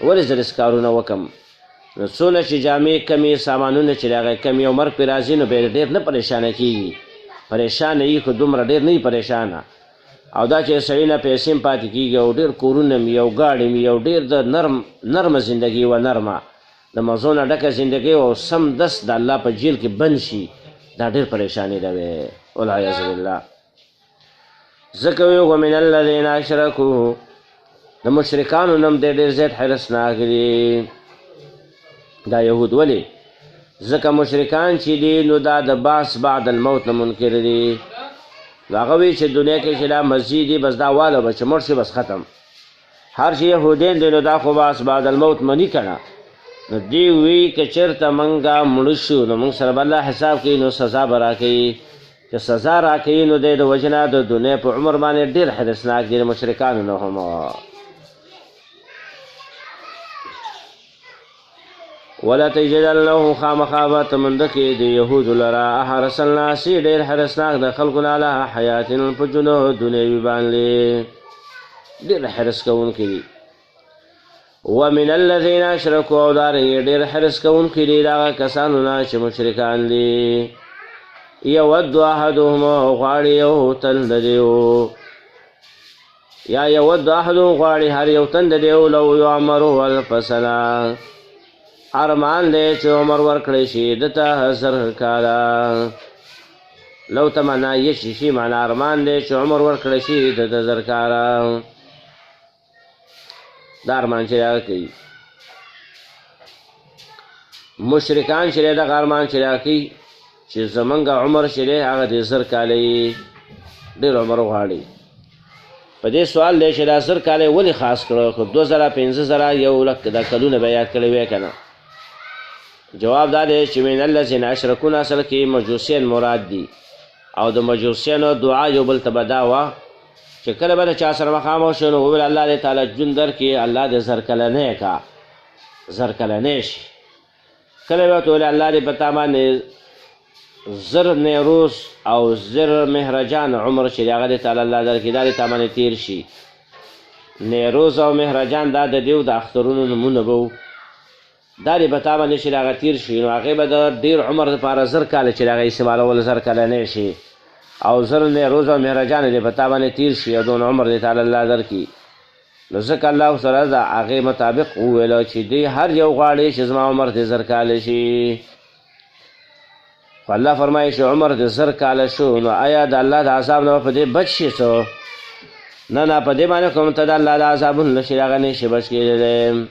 A: ولې زه داسې کارونه وکړم نو څونه چې جامې کمې سامانونه چې هغه کمې او مرګ پرې راځي نو بیا ډېر نه پریشانه کېږي پریشانه یي خو دومره ډېر نه وي پریشانه او دا چې سړي نه پیسې هم پاتې کېږي او ډېر کورونه مي او ګاډي مي او ډېر د نرمه زندګي وه نرمه د مزو نه ډکه زندګي او سم دس د الله په جیل کې بند شي دا ډېر پریشاني ده وی والعیاذ بالله ځکه وی ومن الذین اشرکوا د مشرکانو نه هم ډېر زیات حرصناک دي دا یهود ولې ځکه مشرکان چې دي نو دا د بعث بعد الموت نه منکر دي نو هغه وایي چې دنیا کې چې دا مسجد دي بس دا واله به چې مړ شي بس ختم هر چې یهودین دی نو دا خو بعث بعد الموت مني که نه نو دی وی که چېرته موږ مړه شو نو موږ سره به الله حساب کوي نو سزا به راکوي چې سزا راکوي نو دی د وجې نه د دنیا په عمر باندې ډېر حرصناک دي د مشرکانو نه هم ولا تجدنه خامخا به ته منده کې د یهودو لره احرص الناس ډېر حرصناک د خلکو نه علی حیات په ژوند دنیوي باندې ډېر حرص کوونکي دي ومن الذین اشرکوا او دارنګې ډېر حرص کوونکي دي د هغه کسانو نه چې مشرکان دي یود احدهم غواړي یو تن د دیو یا یود احدهم غواړي هر یو تن د دیو لو یعمرو 1000 سنه ارمان دی چې عمر ورکړی شي دته 1000 کاله لو تمنا یشي شي معنا ارمان دی چې عمر ورکړی شي د زر کاله دا ارمان چې هغه کوي مشرکان چې دغه ارمان چې هغه کوي چې زمونږ عمر چې دی هغه د زر کاله ډېر عمر غواړي په دې سوال دی چې دا زر کاله ولې خاص کړو خو 2000 5000 یو لک دا کلونه به یاد کړی وی که نه جواب دا دی چې من الذین اشرکون اصل کې مجوسیان مراد دي او د مجوسیانو دعا یو بل ته به دا وه چې کله به د چا سره مخامخ شو نو وویل الله دې تعالی ژوند درکړي الله دې زرکلنی کا زرکلنی شي کله به ورته ویل الله دې په تا باندې زر نیروز او زر مهرجان عمر چې هغه دې تعالی الله درکړي دا دې تا باندې تیر شي نیروز او مهرجان دا د دیو د اخترونو نومونه به دا دې په تا باندې چې هغه تیر شي نو هغې به د ډېر عمر دپاره زر کاله چې هغه استعمالول زر کلنی شي او زر نیروز او مهرجان دې په تا باندې تیر شي او دون عمر دې تعالی الله درکړي نو ځکه الله سره د هغې مطابق وویله چې دی هر یو غواړي چې زما عمر دې زر کاله شي خو الله فرمایي چې عمر دې زر کاله شو نو آیا د الله د عذاب نه په دې بچ شي څه نه په دې باندې کوم ته د الله د عذابونو نه شي هغه نه شي بچ کېدلی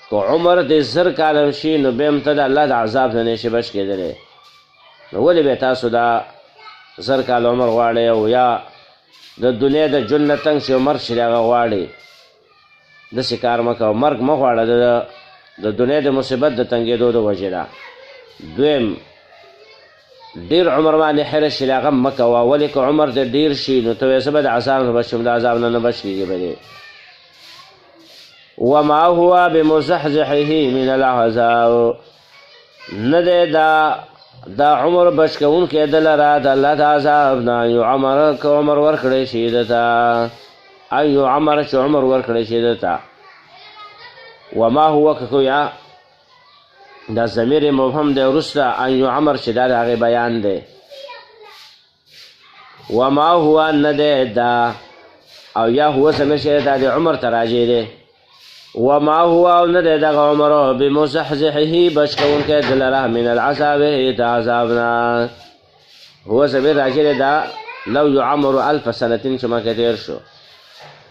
A: که عمر دې زر کاله شي نو بیا هم ته د الله د عذاب نه نشي بچ کېدلی نو ولې بیا تاسو دا زر کاله عمر غواړئ او یا د دنیا د ژوند نه تنګ شي مرګ شي هغه غواړئ داسې کار مه کوه مرګ مه غواړه د دنیا د مصیبت د تنګېدو د وجې نه دویم ډېر عمر باندې حرص شي هغه مه کوه ولې که عمر دې ډېر شي نو ته وایې زه به د عذاب نه بچ شم د عذاب نه بچ کېږي به دې وما هو بمزحزحه من العذاب نه دی دا عمر بچ کوونکی د لره د الله د عذاب نه یو عمر که عمر ورکړی شي ده ته ایو عمر چې عمر ورکړی شي ده ته وما هو که یا دا ضمیر مبهم دی وروسته ایو عمر چې دا د هغې بیان دی وما هو نه دی دا او یا هو ضمیر چې دا د عمر ته راجع دی وما هو او نه دی دغه عمر بمزحزحه بچ کوونکی د لره من العذاب د عذابنا هو ضمیر راجع دی دا لو یعمر 1000 سنة چې مخکې تېر شو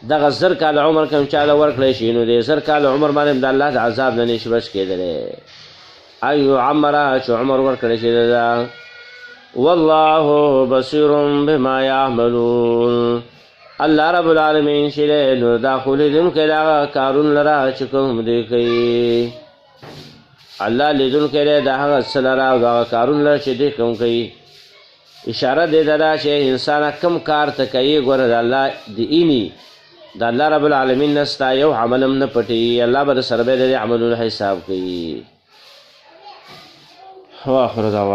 A: دغه زر کاله عمر کوم چاله ورکړی شي نو د زر کاله عمر باندې د الله د عذاب نه نشي بچ کېدلی ایو عمره چې عمر ورکړی شي ده والله بصیر بما یعملون الله رب العالمین چې دی نو دا خو لیدونکی د هغه کارونه لره چې کوم دی کوي الله لیدونکی دی د هغه څه لره او د هغه کارونه لره چې دی کوم کوي اشاره دې ته ده چې انسانه کوم کار ته کوي ګوره د الله د اینی د الله رب العالمین نه ستا یو عمل هم نه پټوي الله به د سره به د دې عملونو حساب کوي واخر دعوانا